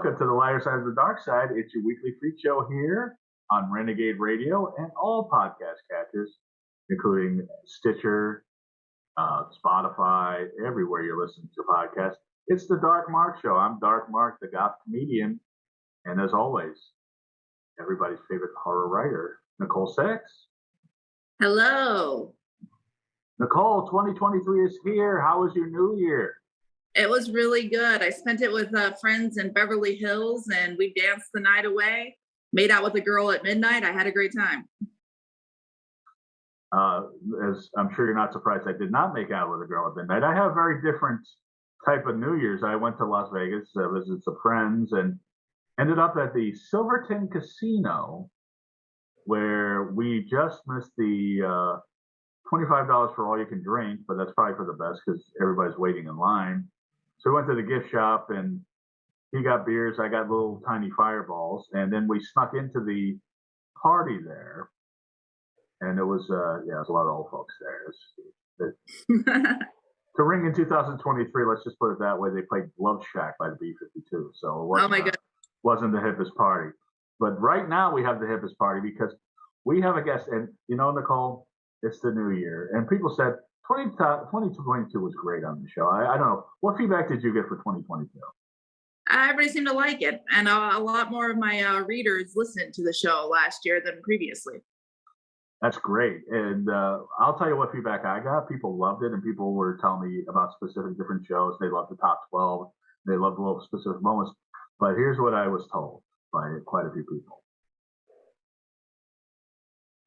Welcome to the Lighter Side of the Dark Side. It's your weekly freak show here on Renegade Radio and all podcast catchers, including Stitcher, Spotify, everywhere you're listening to podcasts. It's the Dark Mark Show. I'm Dark Mark, the goth comedian. And as always, everybody's favorite horror writer, Nicole Sex. Hello. Nicole, 2023 is here. How was your new year? It was really good. I spent it with friends in Beverly Hills, and we danced the night away, made out with a girl at midnight. I had a great time. As I'm sure you're not surprised, I did not make out with a girl at midnight. I have a very different type of New Year's. I went to Las Vegas, visited some friends, and ended up at the Silverton Casino, where we just missed the $25 for all you can drink, but that's probably for the best because everybody's waiting in line. So we went to the gift shop, and he got beers, I got little tiny fireballs, and then we snuck into the party there. And it was, it was a lot of old folks there. To ring in 2023, let's just put it that way, they played Love Shack by the B-52. So it wasn't the hippest party. But right now we have the hippest party because we have a guest. And, you know, Nicole, it's the new year. And people said 2022 was great on the show. I don't know. What feedback did you get for 2022? Everybody seemed to like it. And a lot more of my readers listened to the show last year than previously. That's great. And I'll tell you what feedback I got. People loved it, and people were telling me about specific different shows. They loved the top 12. They loved the little specific moments. But here's what I was told by quite a few people.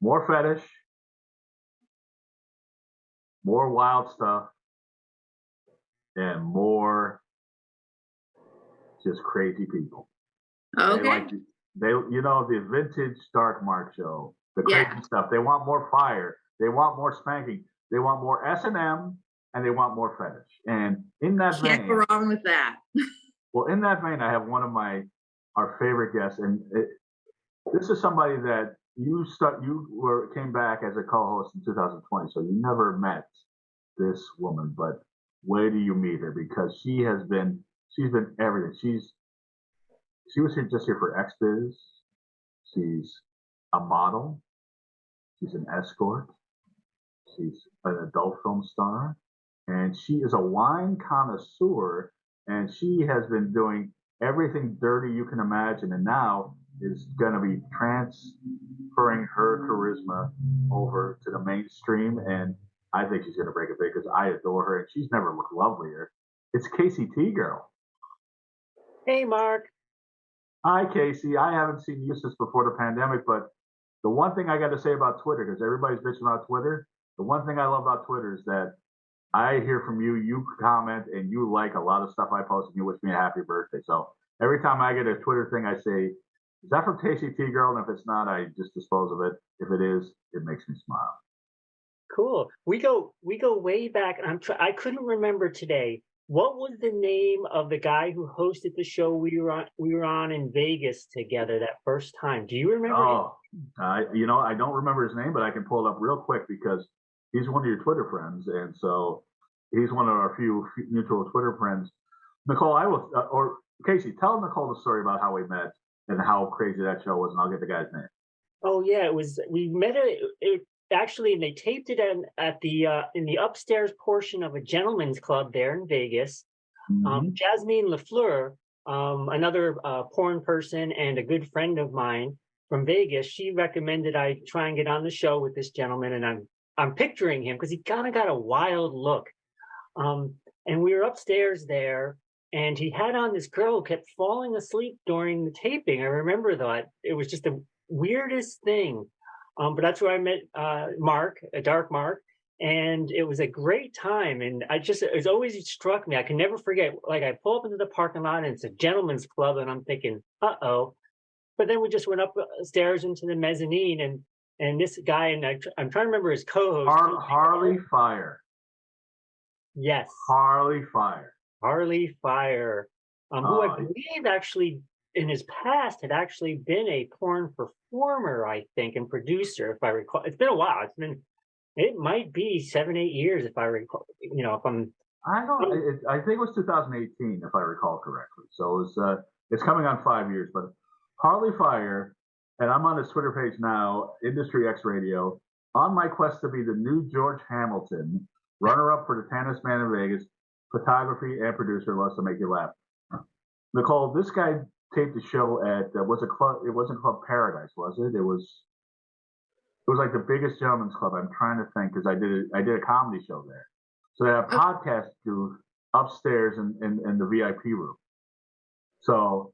More fetish, more wild stuff, and more just crazy people. Okay. The vintage Dark Mark show. The crazy stuff. They want more fire. They want more spanking. They want more S&M, and they want more fetish. And in that vein, can't go wrong with that. Well, in that vein, I have one of our favorite guests, and this is somebody that came back as a co-host in 2020, so you never met this woman. But where do you meet her? Because she's been everything. She was just here for XBIZ. She's a model. She's an escort. She's an adult film star. And she is a wine connoisseur. And she has been doing everything dirty you can imagine. And now is going to be transferring her charisma over to the mainstream. And I think she's going to break it big because I adore her. And she's never looked lovelier. It's Kacy TGirl. Hey, Mark. Hi, Kacy. I haven't seen you since before the pandemic, but the one thing I got to say about Twitter, because everybody's bitching about Twitter, the one thing I love about Twitter is that I hear from you, you comment, and you like a lot of stuff I post, and you wish me a happy birthday. So every time I get a Twitter thing, I say, is that from Kacy TGirl? And if it's not, I just dispose of it. If it is, it makes me smile. Cool. We go way back. I couldn't remember today. What was the name of the guy who hosted the show we were on in Vegas together that first time? Do you remember? Oh, I don't remember his name, but I can pull it up real quick because he's one of your Twitter friends, and so he's one of our few mutual Twitter friends. Nicole, or Kacy, tell Nicole the story about how we met and how crazy that show was, and I'll get the guy's name. Oh yeah, we met actually, and they taped it at the in the upstairs portion of a gentleman's club there in Vegas. Mm-hmm. Jasmine LaFleur, another porn person and a good friend of mine from Vegas, she recommended I try and get on the show with this gentleman, and I'm picturing him because he kind of got a wild look. And we were upstairs there, and he had on this girl who kept falling asleep during the taping. I remember that. It was just the weirdest thing. But that's where I met Mark, a Dark Mark, and it was a great time. And it's always struck me. I can never forget, like I pull up into the parking lot and it's a gentleman's club and I'm thinking, uh-oh. But then we just went upstairs into the mezzanine and this guy, and I'm trying to remember his co-host. Harley Fire. Yes. Harley Fire. Who I believe actually in his past had actually been a porn performer, I think, and producer, if I recall. It's been a while. It might be 7-8 years, if I recall. I think it was 2018, if I recall correctly. So it was It's coming on 5 years, but Harley Fire, and I'm on his Twitter page now, Industry X Radio, on my quest to be the new George Hamilton, runner-up for the Tennis Man in Vegas, photography and producer loves to make you laugh. Nicole, this guy taped the show at was a club. It wasn't Club Paradise, was it? It was like the biggest gentleman's club. I'm trying to think because I did a comedy show there. So they have a podcast booth upstairs in the VIP room. So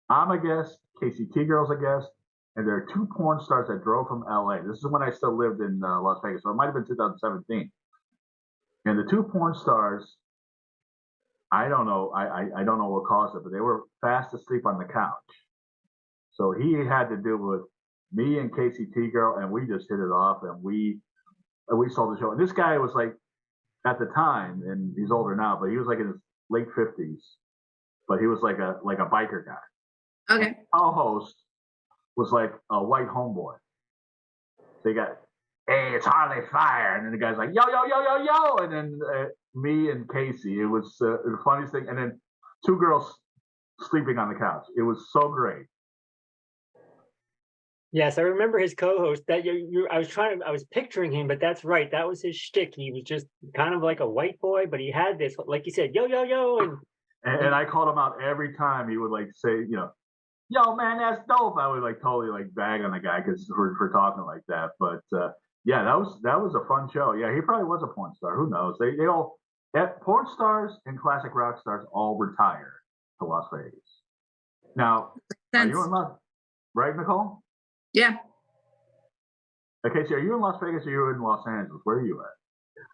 I'm a guest, Kacy TGirl's a guest, and there are two porn stars that drove from LA. This is when I still lived in Las Vegas, so it might have been 2017. And the two porn stars, I don't know, I don't know what caused it, but they were fast asleep on the couch. So he had to deal with me and Kacy TGirl, and we just hit it off, and we saw the show. And this guy was like, at the time, and he's older now, but he was like in his late 50s, but he was like a biker guy. Okay. And our host was like a white homeboy. So you got, hey, it's Harley Fire, and then the guy's like, yo, yo, yo, yo, yo, and then me and Kacy, it was the funniest thing, and then two girls sleeping on the couch. It was so great. Yes, I remember his co-host. That I was picturing him, but that's right. That was his shtick. He was just kind of like a white boy, but he had this, like you said, yo, yo, yo, and I called him out every time he would like say, you know, yo, man, that's dope. I would like totally like bag on the guy because for talking like that. But yeah, that was a fun show. Yeah, he probably was a porn star. Who knows? They all porn stars and classic rock stars all retire to Las Vegas. Now, are you in Las, right, Nicole? Yeah. Okay, so are you in Las Vegas or are you in Los Angeles? Where are you at?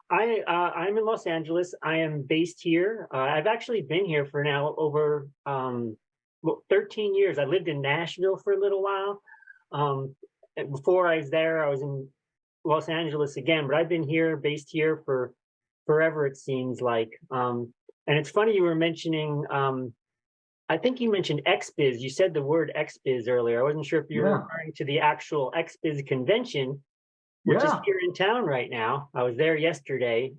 I'm in Los Angeles. I am based here. I've actually been here for now over 13 years. I lived in Nashville for a little while. And before I was there, I was in Los Angeles again, but I've been here, based here for forever, it seems like. And it's funny you were mentioning, I think you mentioned XBIZ. You said the word XBIZ earlier. I wasn't sure if you were referring to the actual XBIZ convention, which is here in town right now. I was there yesterday.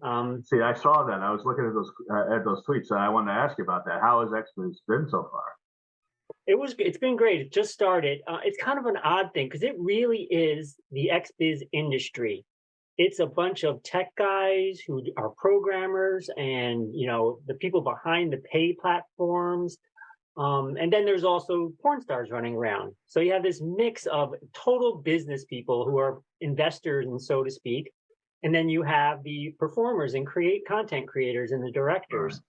See, I saw that. I was looking at those tweets. I wanted to ask you about that. How has XBIZ been so far? It's been great. It just started. It's kind of an odd thing because it really is the XBIZ industry. It's a bunch of tech guys who are programmers and, you know, the people behind the pay platforms. And then there's also porn stars running around. So you have this mix of total business people who are investors, and so to speak. And then you have the performers and content creators and the directors. Right.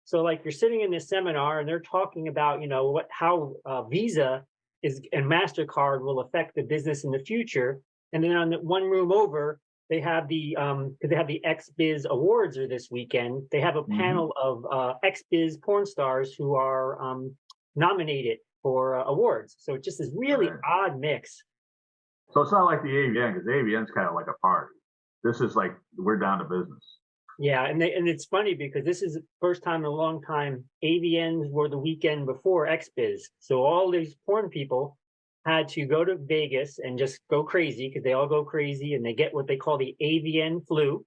So like you're sitting in this seminar and they're talking about, you know, how Visa and MasterCard will affect the business in the future. And then on the one room over, they have the XBIZ Awards are this weekend. They have a panel of XBIZ porn stars who are nominated for awards. So it's just this really odd mix. So it's not like the AVN, because the AVN's kind of like a party. This is like, we're down to business. Yeah, and it's funny because this is the first time in a long time AVNs were the weekend before XBIZ. So all these porn people had to go to Vegas and just go crazy because they all go crazy and they get what they call the AVN flu.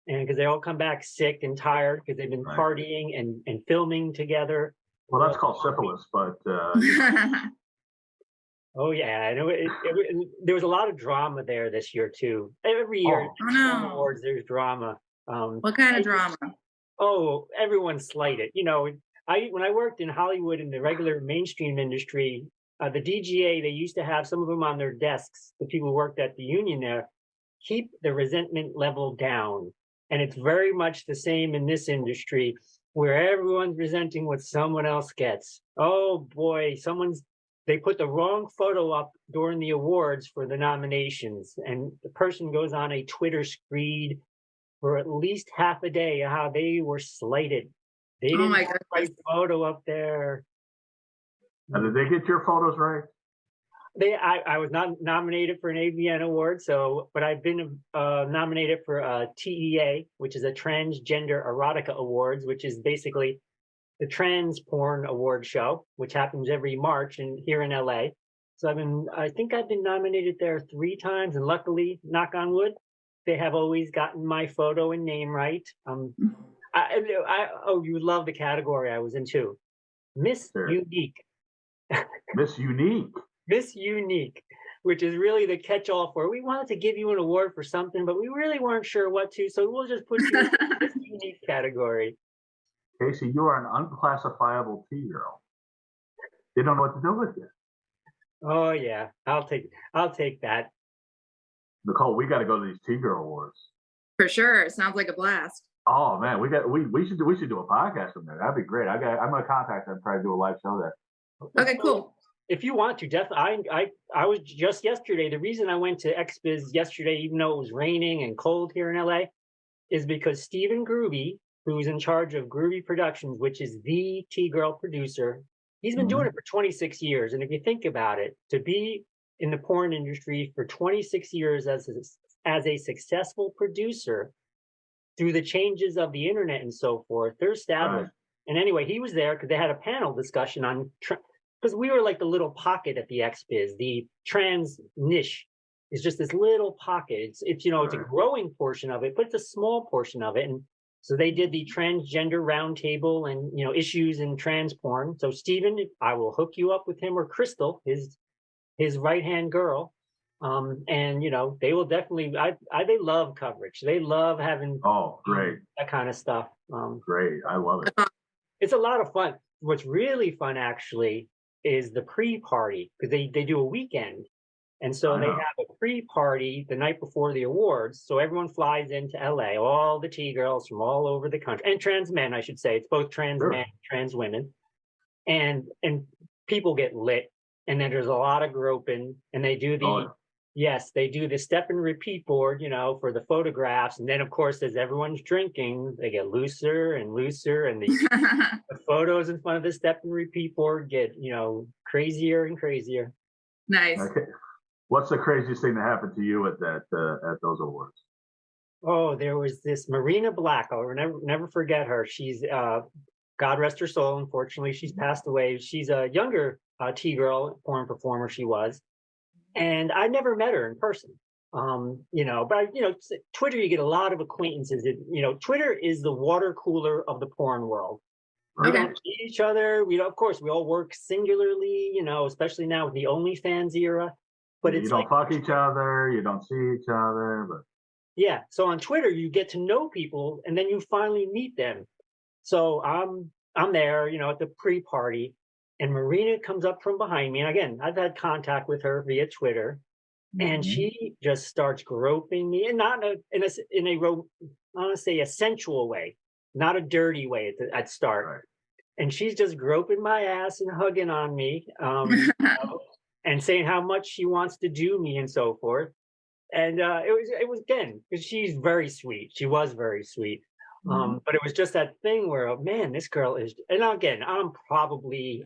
And because they all come back sick and tired because they've been partying and filming together. Well, that's called syphilis, but... Oh, yeah. I know there was a lot of drama there this year, too. Every year at awards, there's drama. What kind of drama? Oh, everyone's slighted. You know, when I worked in Hollywood in the regular mainstream industry, the DGA, they used to have some of them on their desks, the people who worked at the union there, keep the resentment level down. And it's very much the same in this industry where everyone's resenting what someone else gets. Oh boy, they put the wrong photo up during the awards for the nominations. And the person goes on a Twitter screed for at least half a day how they were slighted. They didn't have the right photo up there. Now, did they get your photos right? I was not nominated for an AVN award, but I've been nominated for a TEA, which is a Transgender Erotica Awards, which is basically the trans porn award show, which happens every March here in LA. So I think I've been nominated there 3 times, and luckily, knock on wood, they have always gotten my photo and name right. You would love the category I was in too. Miss Unique. Miss Unique. Miss Unique, which is really the catch-all for, we wanted to give you an award for something, but we really weren't sure what to, so we'll just put you in the Miss Unique category. Kacy, you are an unclassifiable T-girl. They don't know what to do with you. Oh yeah, I'll take that. Nicole, we got to go to these T-girl awards. For sure. Sounds like a blast. Oh man, we should do a podcast from there. That'd be great. I'm gonna contact them and try to do a live show there. Okay, cool. If you want to, definitely. I was just yesterday. The reason I went to XBIZ yesterday, even though it was raining and cold here in LA, is because Stephen Groovy, who's in charge of Groovy Productions, which is the T-girl producer, he's been doing it for 26 years. And if you think about it, to be in the porn industry for 26 years as a successful producer through the changes of the internet and so forth, they're established. Right. And anyway, he was there because they had a panel discussion on, because we were like the little pocket at the XBIZ. The trans niche is just this little pocket. It's you know, it's a growing portion of it, but it's a small portion of it. And so they did the transgender roundtable and, you know, issues in trans porn. So Stephen, I will hook you up with him, or Crystal, his right-hand girl. And you know, they will definitely, they love coverage. They love having great that kind of stuff. Great. I love it. It's a lot of fun. What's really fun actually is the pre-party, because they do a weekend. And so they have a pre-party the night before the awards. So everyone flies into LA, all the T-girls from all over the country, and trans men, I should say. It's both trans men, trans women. And people get lit. And then there's a lot of groping, and they do they do the step and repeat board, you know, for the photographs. And then of course, as everyone's drinking, they get looser and looser, and the photos in front of the step and repeat board get, you know, crazier and crazier. Nice. Okay. What's the craziest thing that happened to you at those awards? Oh, there was this Marina Black. I'll never forget her. She's God rest her soul. Unfortunately, she's passed away. She's a younger T-girl porn performer. She was, and I never met her in person. You know, but you know, Twitter, you get a lot of acquaintances. You know, Twitter is the water cooler of the porn world. We don't see each other. Of course, we all work singularly. You know, especially now with the OnlyFans era. But you don't fuck each other. You don't see each other. But yeah, so on Twitter, you get to know people, and then you finally meet them. So I'm there, you know, at the pre-party, and Marina comes up from behind me. And again, I've had contact with her via Twitter, and she just starts groping me, and not in a I want to say a sensual way, not a dirty way at start. Right. And she's just groping my ass and hugging on me, you know, and saying how much she wants to do me and so forth. And it was again, because she's very sweet. She was very sweet. But it was just that thing where, oh, man, this girl is, and again, I'm probably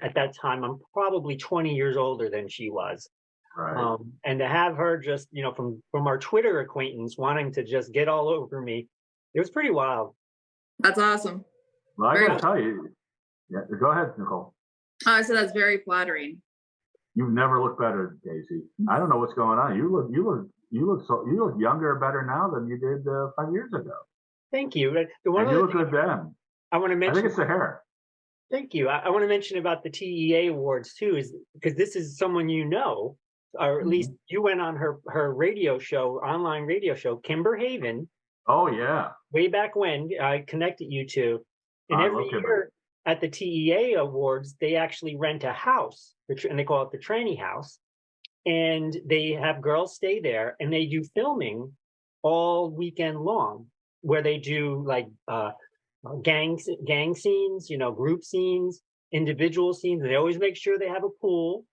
20 years older than she was. Right. And to have her just, you know, from our Twitter acquaintance wanting to just get all over me, it was pretty wild. That's awesome. Well, I gotta tell you, yeah, go ahead, Nicole. I said that's very flattering. You've never looked better, Kacy. I don't know what's going on. You look younger, better now than you did 5 years ago. Thank you. And you look good then. I want to mention. I think it's the hair. Thank you. I want to mention about the TEA Awards too, is because this is someone you know, or at least you went on her radio show, online radio show, Kimber Haven. Oh yeah. Way back when I connected you two, and every year at the TEA Awards they actually rent a house, and they call it the tranny house, and they have girls stay there, and they do filming all weekend long, where they do like gang scenes, you know, group scenes, individual scenes. They always make sure they have a pool.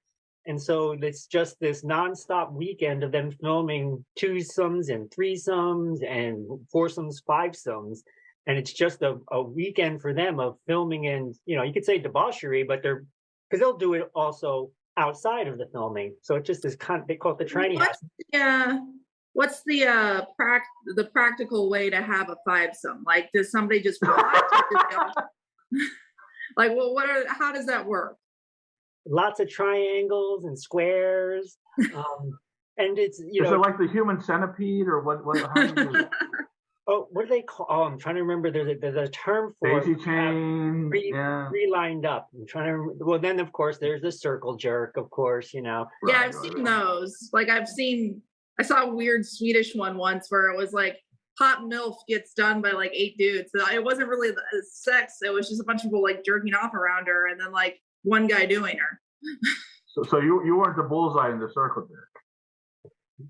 And so it's just this nonstop weekend of them filming twosomes and threesomes and foursomes, fivesomes. And it's just a weekend for them of filming and, you know, you could say debauchery, but because they'll do it also outside of the filming. So it's just this they call it the tranny house. Yeah. What's the practical way to have a fivesome? Like, does somebody just watch? Like, well, how does that work? Lots of triangles and squares, and it's, you know. Is it like the human centipede, or what? How do you do that? oh, what do they call? Oh, I'm trying to remember. There's a term for Daisy chain. Yeah. three lined up. I'm trying to remember. Well, then of course there's the circle jerk. Of course, you know. Yeah, Right, I've right, seen right. those. Like I saw a weird Swedish one once where it was like hot MILF gets done by like 8 dudes. So it wasn't really the sex. It was just a bunch of people like jerking off around her and then like one guy doing her. So you weren't the bullseye in the circle there.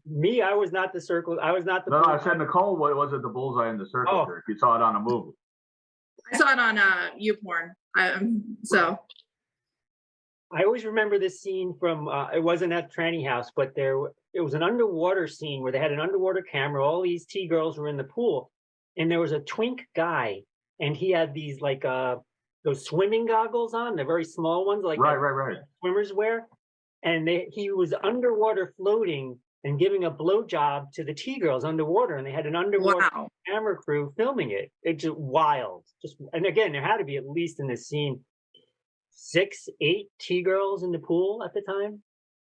Me, I was not the circle. I was not the. No, I said Nicole wasn't the bullseye in the circle Oh. jerk. You saw it on a movie. I saw it on YouPorn. So I always remember this scene from. It wasn't at Tranny House, but it was an underwater scene where they had an underwater camera. All these T-girls were in the pool, and there was a twink guy, and he had these like those swimming goggles on, the very small ones, like Right. swimmers wear, and he was underwater floating and giving a blowjob to the T-girls underwater, and they had an underwater camera crew filming it. It's just wild. And again, there had to be at least in this scene 6, 8 T-girls in the pool at the time.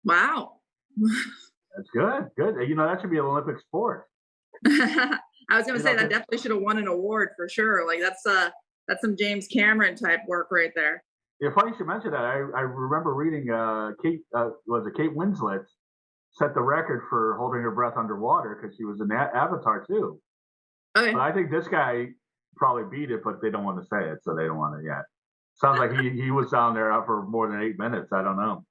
wow. That's good. You know, that should be an Olympic sport. I was gonna say that definitely should have won an award for sure. Like that's some James Cameron type work right there. Yeah, funny you should mention that. I remember reading Kate Winslet set the record for holding her breath underwater because she was in Avatar too. Okay. But I think this guy probably beat it, but they don't want to say it, so they don't want to yet. Sounds like he was down there for more than 8 minutes. I don't know.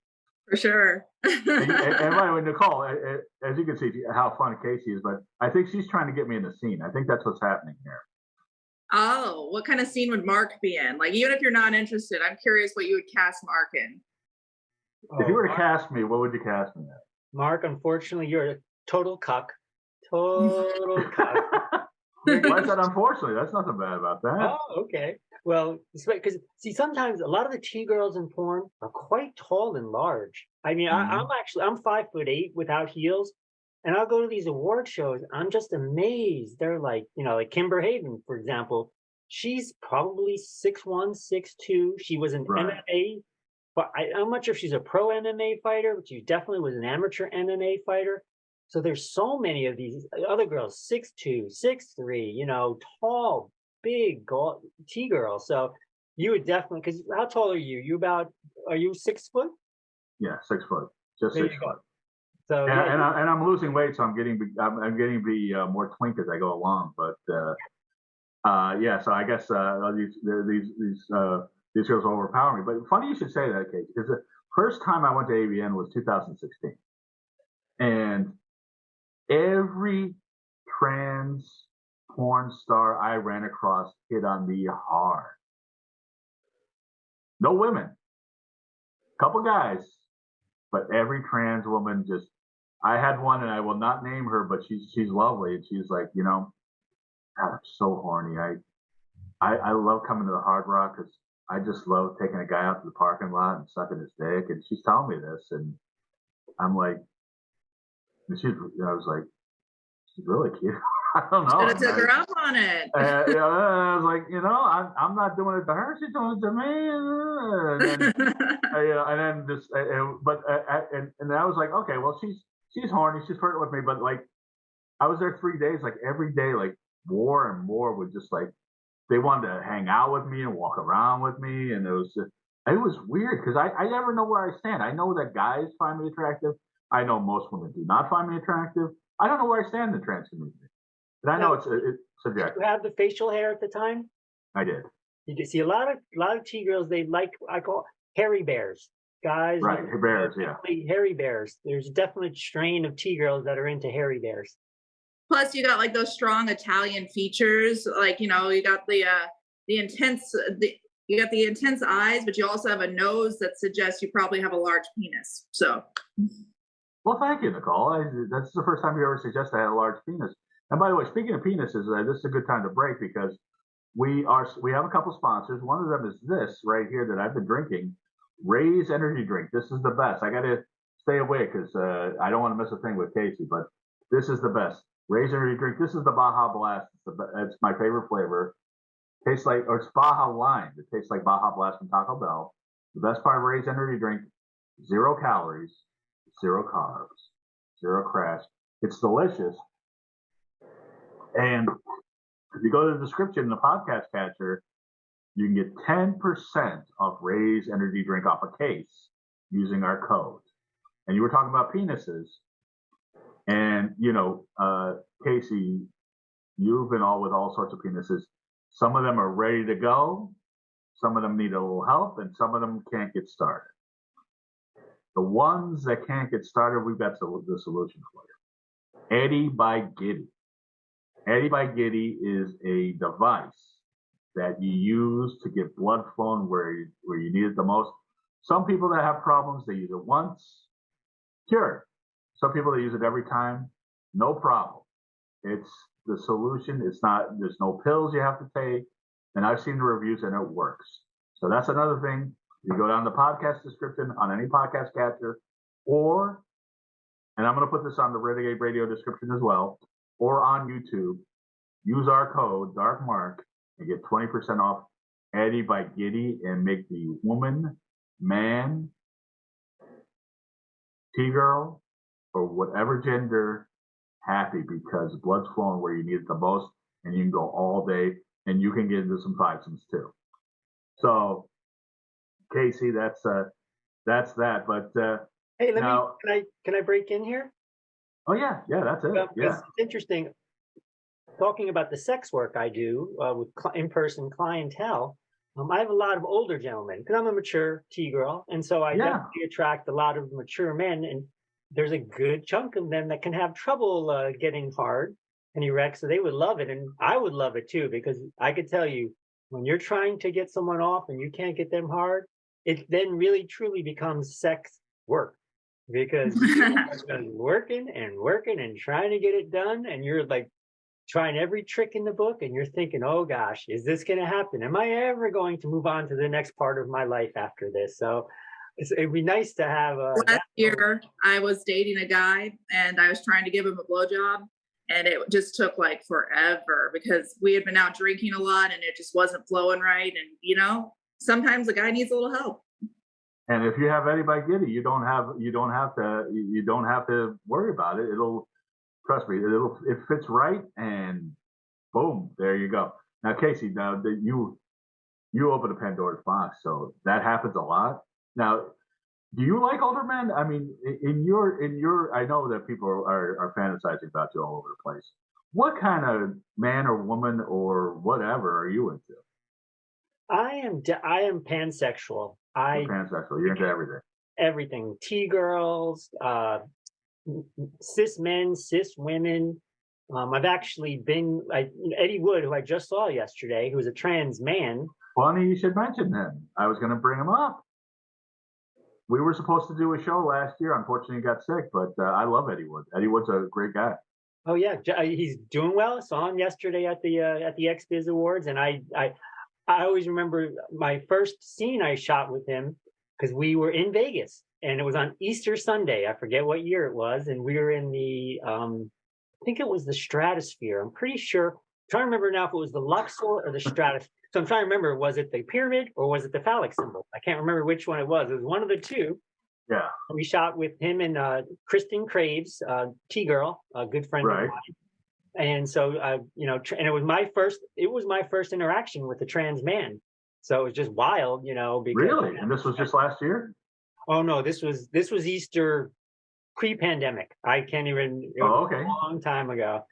For sure. and by the way, Nicole, as you can see how fun Kacy is, but I think she's trying to get me in the scene. I think that's what's happening here. Oh, what kind of scene would Mark be in? Like, even if you're not interested, I'm curious what you would cast Mark in. If you were to cast me, what would you cast me as? Mark, unfortunately, you're a total cuck. Total cuck. Why is that unfortunately? That's nothing bad about that. Oh, okay. Well, because see, sometimes a lot of the T-girls in porn are quite tall and large. I mean, I'm 5'8" without heels, and I'll go to these award shows. I'm just amazed. They're like, you know, like Kimber Hayden, for example. She's probably 6'1", 6'2". She was an MMA, but I'm not sure if she's a pro MMA fighter, but she definitely was an amateur MMA fighter. So there's so many of these other girls, 6'2", 6'3", you know, tall, big T-girls. So you would definitely, because how tall are you? Are you 6 foot? Yeah, 6 foot, just 6 foot. So and I'm losing weight, so I'm getting to be more twink as I go along. But yeah, so I guess these girls overpower me. But funny you should say that, Kacy, because the first time I went to AVN was 2016, and every trans porn star I ran across hit on me hard. No women, couple guys, but every trans woman just. I had one, and I will not name her, but she's lovely, and she's like, you know, God, I'm so horny. I love coming to the Hard Rock because I just love taking a guy out to the parking lot and sucking his dick, and she's telling me this, and I'm like, and I was like, she's really cute. I don't know. Should have took her up on it. Yeah, I was like, you know, I'm not doing it to her. She's doing it to me. And then just, and I was like, okay, well, she's horny. She's flirting with me, but like, I was there 3 days. Like every day, like more and more would just like they wanted to hang out with me and walk around with me, and it was weird because I never know where I stand. I know that guys find me attractive. I know most women do not find me attractive. I don't know where I stand in the trans community. But I know it's subjective. Did you have the facial hair at the time? I did. You can see a lot of T-girls. They like, I call hairy bears. Guys, right? Bears, yeah. Hairy bears. There's definitely a strain of T-girls that are into hairy bears. Plus, you got like those strong Italian features. Like, you know, you got the intense eyes, but you also have a nose that suggests you probably have a large penis. So. Well, thank you, Nicole. That's the first time you ever suggested I had a large penis. And by the way, speaking of penises, this is a good time to break because we have a couple sponsors. One of them is this right here that I've been drinking, Ray's Energy Drink. This is the best. I got to stay away because I don't want to miss a thing with Kacy, but this is the best. Ray's Energy Drink. This is the Baja Blast. It's my favorite flavor. Tastes like, or it's Baja Lime. It tastes like Baja Blast from Taco Bell. The best part of Ray's Energy Drink, 0 calories, 0 carbs, 0 crash. It's delicious. And you go to the description in the podcast catcher, you can get 10% off Ray's energy drink off a case using our code. And you were talking about penises. And, Kacy, you've been with all sorts of penises. Some of them are ready to go. Some of them need a little help, and some of them can't get started. The ones that can't get started, we've got the solution for you. Eddie by Giddy. Eddie by Giddy is a device that you use to get blood flowing where you need it the most. Some people that have problems, they use it once, cured. Some people that use it every time, no problem. It's the solution. There's no pills you have to take. And I've seen the reviews and it works. So that's another thing. You go down the podcast description on any podcast catcher, and I'm going to put this on the Renegade Radio description as well, or on YouTube, use our code, Dark Mark, and get 20% off Eddie by Giddy and make the woman, man, T-girl, or whatever gender happy, because blood's flowing where you need it the most, and you can go all day, and you can get into some fivesomes too. So, Kacy, that's that. But hey, can I break in here? Oh yeah, that's it. Yeah, it's interesting. Talking about the sex work I do with in-person clientele, I have a lot of older gentlemen because I'm a mature T-girl, and so I definitely attract a lot of mature men. And there's a good chunk of them that can have trouble getting hard and erect, so they would love it, and I would love it too, because I could tell you, when you're trying to get someone off and you can't get them hard, it then really truly becomes sex work, because you're working and trying to get it done, and you're like trying every trick in the book, and you're thinking, oh gosh, is this going to happen? Am I ever going to move on to the next part of my life after this? So it'd be nice to have last year I was dating a guy and I was trying to give him a blowjob, and it just took like forever because we had been out drinking a lot and it just wasn't flowing right. And sometimes a guy needs a little help. And if you have Eddie by Giddy, you don't have to worry about it. Trust me, it fits right, and boom, there you go. Now, Kacy, you open a Pandora's box, so that happens a lot. Now, do you like older men? I mean, in your, I know that people are fantasizing about you all over the place. What kind of man or woman or whatever are you into? I am pansexual. You're pansexual. You're into everything. Everything. T-girls, cis men, cis women. I've actually been Eddie Wood, who I just saw yesterday, who's a trans man. Funny you should mention him. I was going to bring him up. We were supposed to do a show last year. Unfortunately, he got sick, but I love Eddie Wood. Eddie Wood's a great guy. Oh yeah, he's doing well. I saw him yesterday at the XBIZ Awards, and I always remember my first scene I shot with him because we were in Vegas, and it was on Easter Sunday. I forget what year it was, and we were in the I think it was the Stratosphere. I'm pretty sure. I'm trying to remember now if it was the Luxor or the Stratosphere. So I'm trying to remember, was it the pyramid or was it the phallic symbol? I can't remember which one it was. It was one of the two. Yeah. We shot with him and Kristen Craves, T-girl, a good friend of mine. And so, and it was my first interaction with a trans man. So it was just wild, because really? And this was just last year? Oh no, this was Easter pre-pandemic. I can't even. It was a long time ago.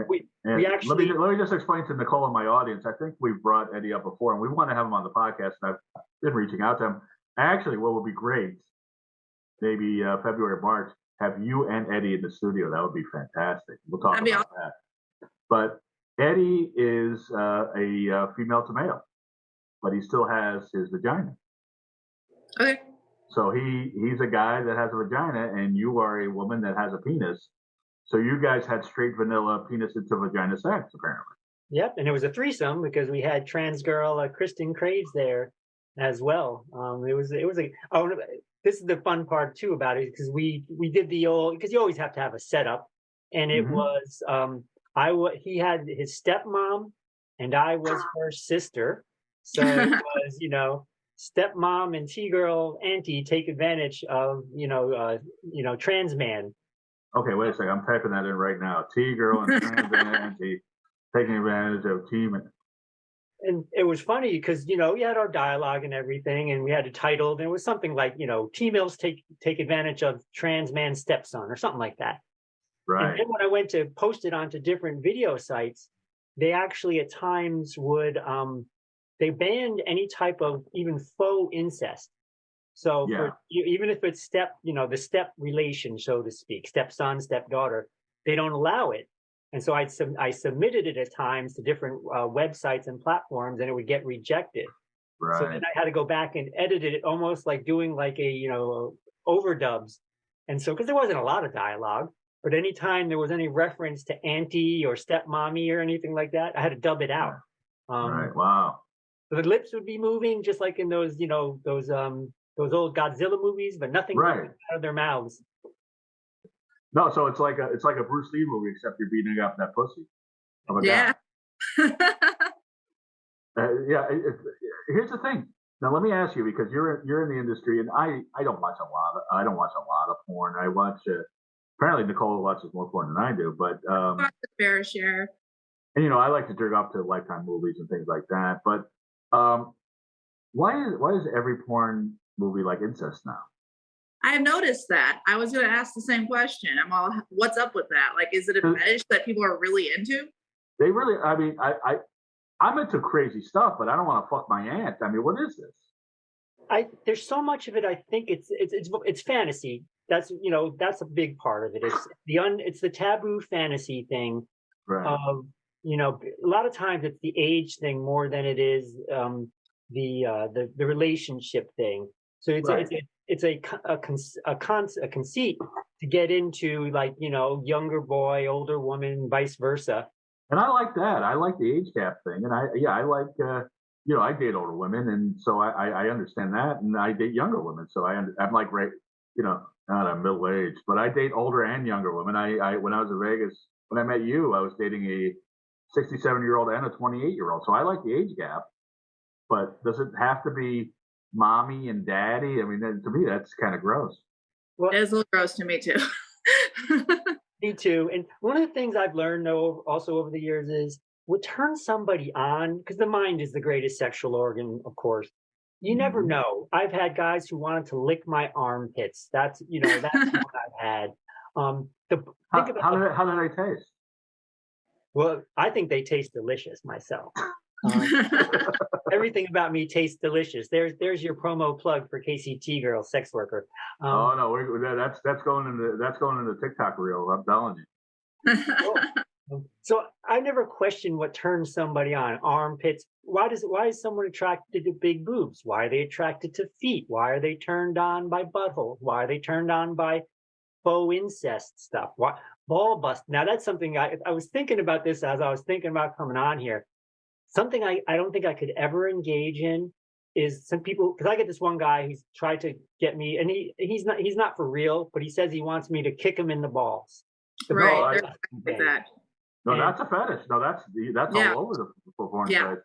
We actually let me just explain to Nicole and my audience. I think we've brought Eddie up before, and we want to have him on the podcast. And I've been reaching out to him. Actually, what would be great, maybe February or March, have you and Eddie in the studio. That would be fantastic. We'll talk about that. But Eddie is a female to male, but he still has his vagina. Okay. So he's a guy that has a vagina, and you are a woman that has a penis. So you guys had straight vanilla penis into vagina sex, apparently. Yep, and it was a threesome because we had trans girl Kristen Craves there as well. This is the fun part too about it, because we did because you always have to have a setup, and it was he had his stepmom and I was her sister, so it was stepmom and T-girl auntie take advantage of trans man. Okay, wait a second. I'm typing that in right now. T-girl and trans auntie taking advantage of team. And it was funny because, you know, we had our dialogue and everything, and we had a title, and it was something like, you know, females take advantage of trans man stepson or something like that. Right. And then when I went to post it onto different video sites, they actually at times would, they banned any type of even faux incest. So for, even if it's the step relation, so to speak, stepson, stepdaughter, they don't allow it. And so I submitted it at times to different websites and platforms, and it would get rejected. Right. So then I had to go back and edit it, almost like doing like overdubs. And so, because there wasn't a lot of dialogue, but anytime there was any reference to auntie or stepmommy or anything like that, I had to dub it out. Right. Wow. So the lips would be moving just like in those old Godzilla movies, but nothing out of their mouths. No, so it's like a Bruce Lee movie, except you're beating up that pussy. Yeah. Here's the thing. Now let me ask you, because you're in the industry, and I don't watch a lot of porn. I watch apparently Nicole watches more porn than I do, but fair share. And I like to jerk off to Lifetime movies and things like that. But why is every porn movie like incest now? I have noticed that. I was going to ask the same question. I'm all, what's up with that? Like, is it a fetish that people are really into? They really, I mean, I'm into crazy stuff, but I don't want to fuck my aunt. I mean, what is this? There's so much of it. I think it's fantasy. That's a big part of it. It's the taboo fantasy thing. Right. A lot of times it's the age thing more than it is the relationship thing. So it's a conceit to get into, like, younger boy, older woman, vice versa. And I like that. I like the age gap thing. And I like, I date older women. And so I understand that. And I date younger women. So I'm like, not a middle age, but I date older and younger women. When I was in Vegas, when I met you, I was dating a 67-year-old and a 28-year-old. So I like the age gap. But does it have to be mommy and daddy? I mean, to me, that's kind of gross. Well, it is a little gross to me too. Me too. And one of the things I've learned also over the years is what turns somebody on, because the mind is the greatest sexual organ, of course. You never know. I've had guys who wanted to lick my armpits. That's what I've had. How did they taste? Well, I think they taste delicious myself. Everything about me tastes delicious. There's your promo plug for Kacy TGirl, sex worker. Oh no, that's going in the TikTok reel. I'm telling you. So I never question what turns somebody on. Armpits. Why is someone attracted to big boobs? Why are they attracted to feet? Why are they turned on by buttholes? Why are they turned on by faux incest stuff? Why ball bust? Now that's something I was thinking about this as I was thinking about coming on here. Something I don't think I could ever engage in is some people, because I get this one guy who's tried to get me, and he's not for real, but he says he wants me to kick him in the balls. Right. Like that. No, that's a fetish. No, that's all over the porn site.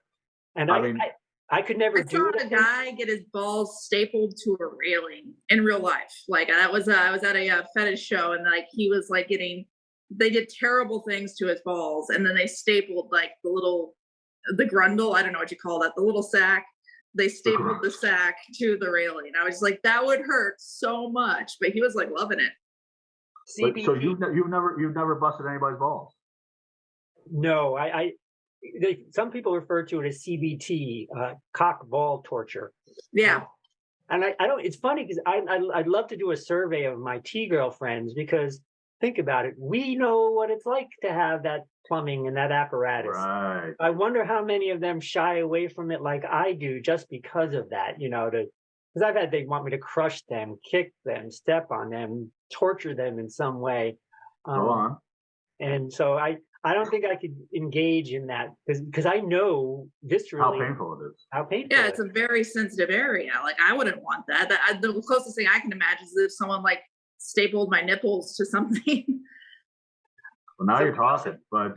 And I could never do it. I saw a guy get his balls stapled to a railing in real life. Like I was at a fetish show, and like he was like they did terrible things to his balls, and then they stapled like the grundle, I don't know what you call that, the little sack. They stapled the sack to the railing. I was like, that would hurt so much, but he was like loving it. So you've never busted anybody's balls? No, some people refer to it as CBT, cock ball torture. Yeah. And I don't. It's funny because I'd love to do a survey of my T-girl friends, because think about it. We know what it's like to have that plumbing and that apparatus. Right. I wonder how many of them shy away from it like I do, just because of that. Because they want me to crush them, kick them, step on them, torture them in some way. Go on. And so I don't think I could engage in that because I know viscerally how painful it is. How painful. Yeah, it's a very sensitive area. Like I wouldn't want that. The closest thing I can imagine is if someone like stapled my nipples to something. Well, now you're talking, but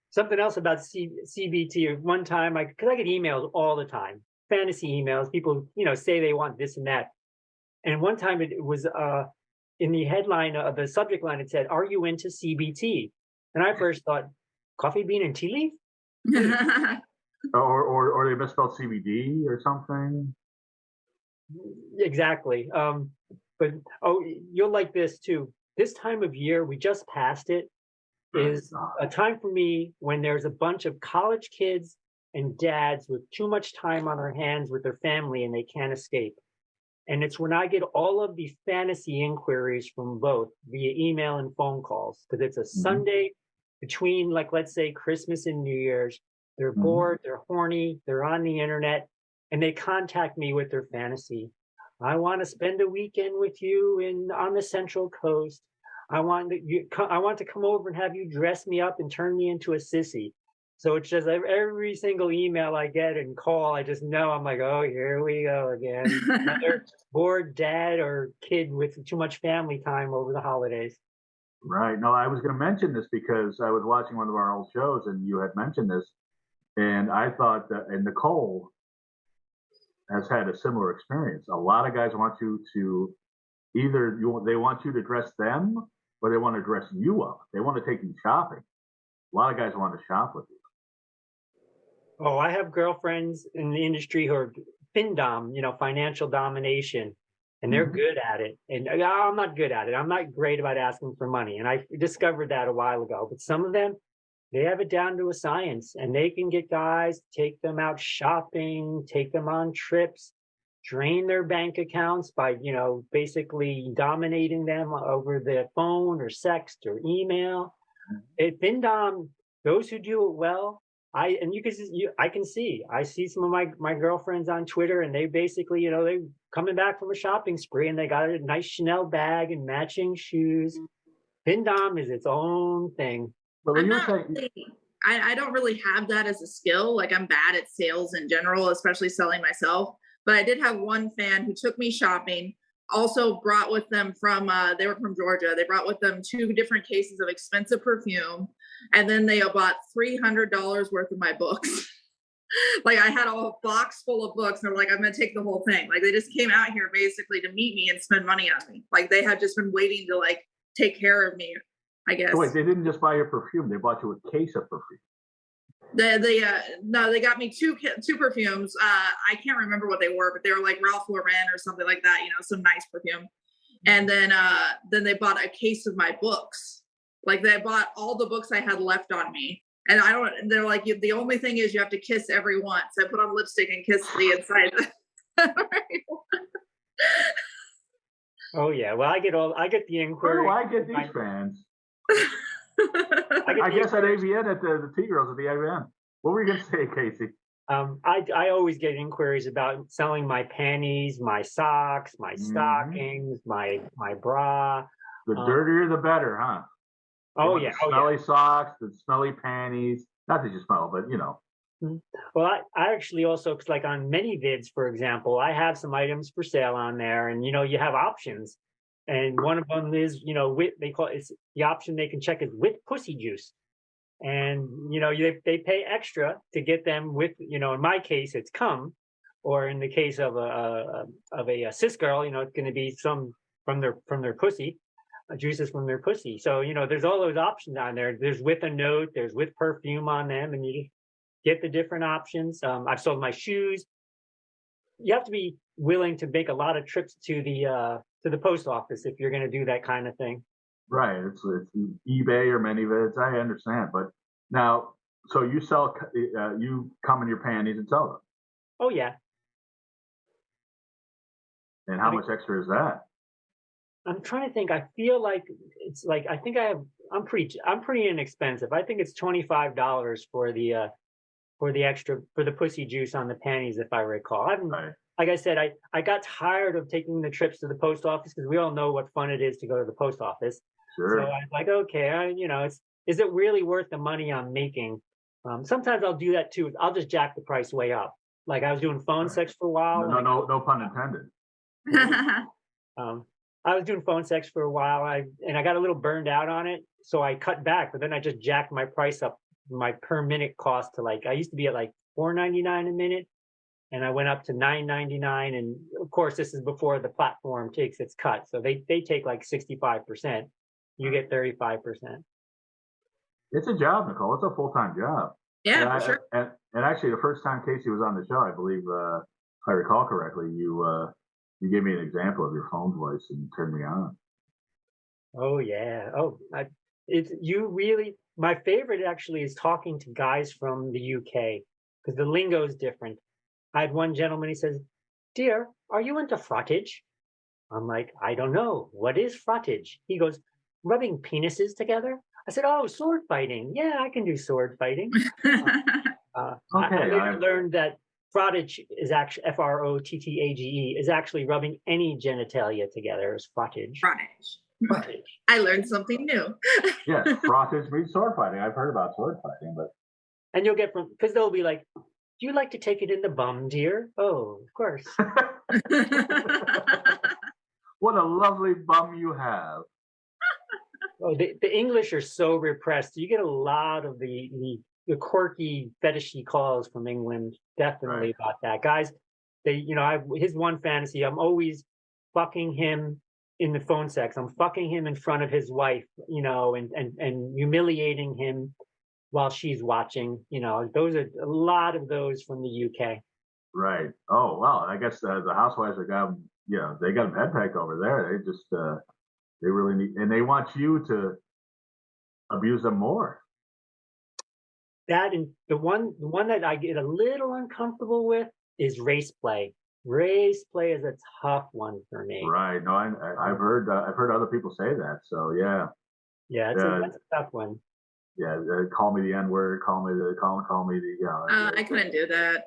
something else about CBT. One time, because I get emails all the time, fantasy emails. People, say they want this and that. And one time it was in the headline of the subject line, it said, "Are you into CBT?" And I first thought, coffee bean and tea leaf. Or they misspelled CBD or something. Exactly. But you'll like this too. This time of year, we just passed it, is a time for me when there's a bunch of college kids and dads with too much time on their hands with their family and they can't escape. And it's when I get all of the fantasy inquiries from both via email and phone calls, because it's a Sunday between, like, let's say Christmas and New Year's. They're bored, they're horny, they're on the internet, and they contact me with their fantasy. I want to spend a weekend with you on the Central Coast. I want to come over and have you dress me up and turn me into a sissy. So it's just every single email I get and call, I just know, I'm like, oh, here we go again. Another bored dad or kid with too much family time over the holidays. Right. No, I was going to mention this because I was watching one of our old shows and you had mentioned this. And I thought that, and Nicole has had a similar experience. A lot of guys want you to they want you to dress them or they want to dress you up. They want to take you shopping. A lot of guys want to shop with you. Oh, I have girlfriends in the industry who are FinDom, financial domination, and they're good at it. And I'm not good at it. I'm not great about asking for money. And I discovered that a while ago. But some of them, they have it down to a science, and they can get guys, take them out shopping, take them on trips, drain their bank accounts by, basically dominating them over the phone or sext or email. At FinDom, those who do it well, I see some of my girlfriends on Twitter, and they basically, they coming back from a shopping spree and they got a nice Chanel bag and matching shoes. FinDom is its own thing. But I don't really have that as a skill. Like, I'm bad at sales in general, especially selling myself. But I did have one fan who took me shopping, also brought with them they were from Georgia. They brought with them 2 different cases of expensive perfume. And then they bought $300 worth of my books. Like, I had a box full of books and they're like, I'm going to take the whole thing. Like, they just came out here basically to meet me and spend money on me. Like, they had just been waiting to take care of me, I guess. So wait, they didn't just buy your perfume. They bought you a case of perfume. No, they got me two perfumes. I can't remember what they were, but they were like Ralph Lauren or something like that, some nice perfume. And then they bought a case of my books. Like, they bought all the books I had left on me. And they're like, the only thing is you have to kiss every one. So I put on lipstick and kissed the inside. Oh yeah. Well, I get the inquiry. Where do I get these fans? I guess at AVN at the TGirls at the AVN. What were you going to say, Kacy? I always get inquiries about selling my panties, my socks, my stockings, my bra. The dirtier, the better, huh? Oh yeah. Smelly socks, the smelly panties. Not that you smell, but Well, I actually also, cause like on ManyVids, for example, I have some items for sale on there, and you have options. And one of them is, the option they can check is with pussy juice. And, they pay extra to get them with, in my case, it's cum, or in the case of a cis girl, it's going to be some from their pussy, juices from their pussy. So, there's all those options on there. There's with a note, there's with perfume on them, and you just get the different options. I've sold my shoes. You have to be willing to make a lot of trips to the post office if you're going to do that kind of thing. Right. It's eBay or ManyVids. I understand. But now, so you sell, you come in your panties and sell them. Oh, yeah. And how much extra is that? I'm trying to think. I feel like it's like, I think I'm pretty inexpensive. I think it's $25 for the extra, for the pussy juice on the panties, if I recall. Like I said, I got tired of taking the trips to the post office because we all know what fun it is to go to the post office. Sure. So I was like, okay, is it really worth the money I'm making? Sometimes I'll do that too. I'll just jack the price way up. Like, I was doing phone sex for a while. No pun intended. I was doing phone sex for a while, and I got a little burned out on it, so I cut back. But then I just jacked my price up, my per minute cost to I used to be at $4.99 a minute. And I went up to $9.99, and of course, this is before the platform takes its cut. So they take 65%. You get 35%. It's a job, Nicole. It's a full-time job. And, Yeah, for sure. and actually, the first time Kacy was on the show, I believe, if I recall correctly, you gave me an example of your phone voice and turned me on. Oh yeah. Oh, it's you really. My favorite actually is talking to guys from the UK because the lingo is different. I had one gentleman. He says, "Dear, are you into frottage?" I'm like, "I don't know. What is frottage?" He goes, "Rubbing penises together." I said, "Oh, sword fighting. Yeah, I can do sword fighting." I Okay, later learned that frottage is actually frottage is actually rubbing any genitalia together as frottage. Frottage. Frottage. I learned something new. yes, frottage means sword fighting. I've heard about sword fighting, but And you'll get from because they'll be like, "Do you like to take it in the bum, dear?" Oh, of course. what a lovely bum you have. Oh, the English are so repressed. You get a lot of the quirky, fetishy calls from England, definitely Right. about that. Guys, his one fantasy, I'm always fucking him in the phone sex. I'm fucking him in front of his wife, and humiliating him while she's watching. Those are a lot of those from the UK. Right. Oh, well, I guess the housewives are got, they got them head packed over there. They just, they really need, and they want you to abuse them more. That and the one that I get a little uncomfortable with is race play. Race play is a tough one for me. Right. No, I've heard other people say that. So yeah. Yeah, that's a tough one. Yeah. Call me the N word. Call me the. I couldn't do that.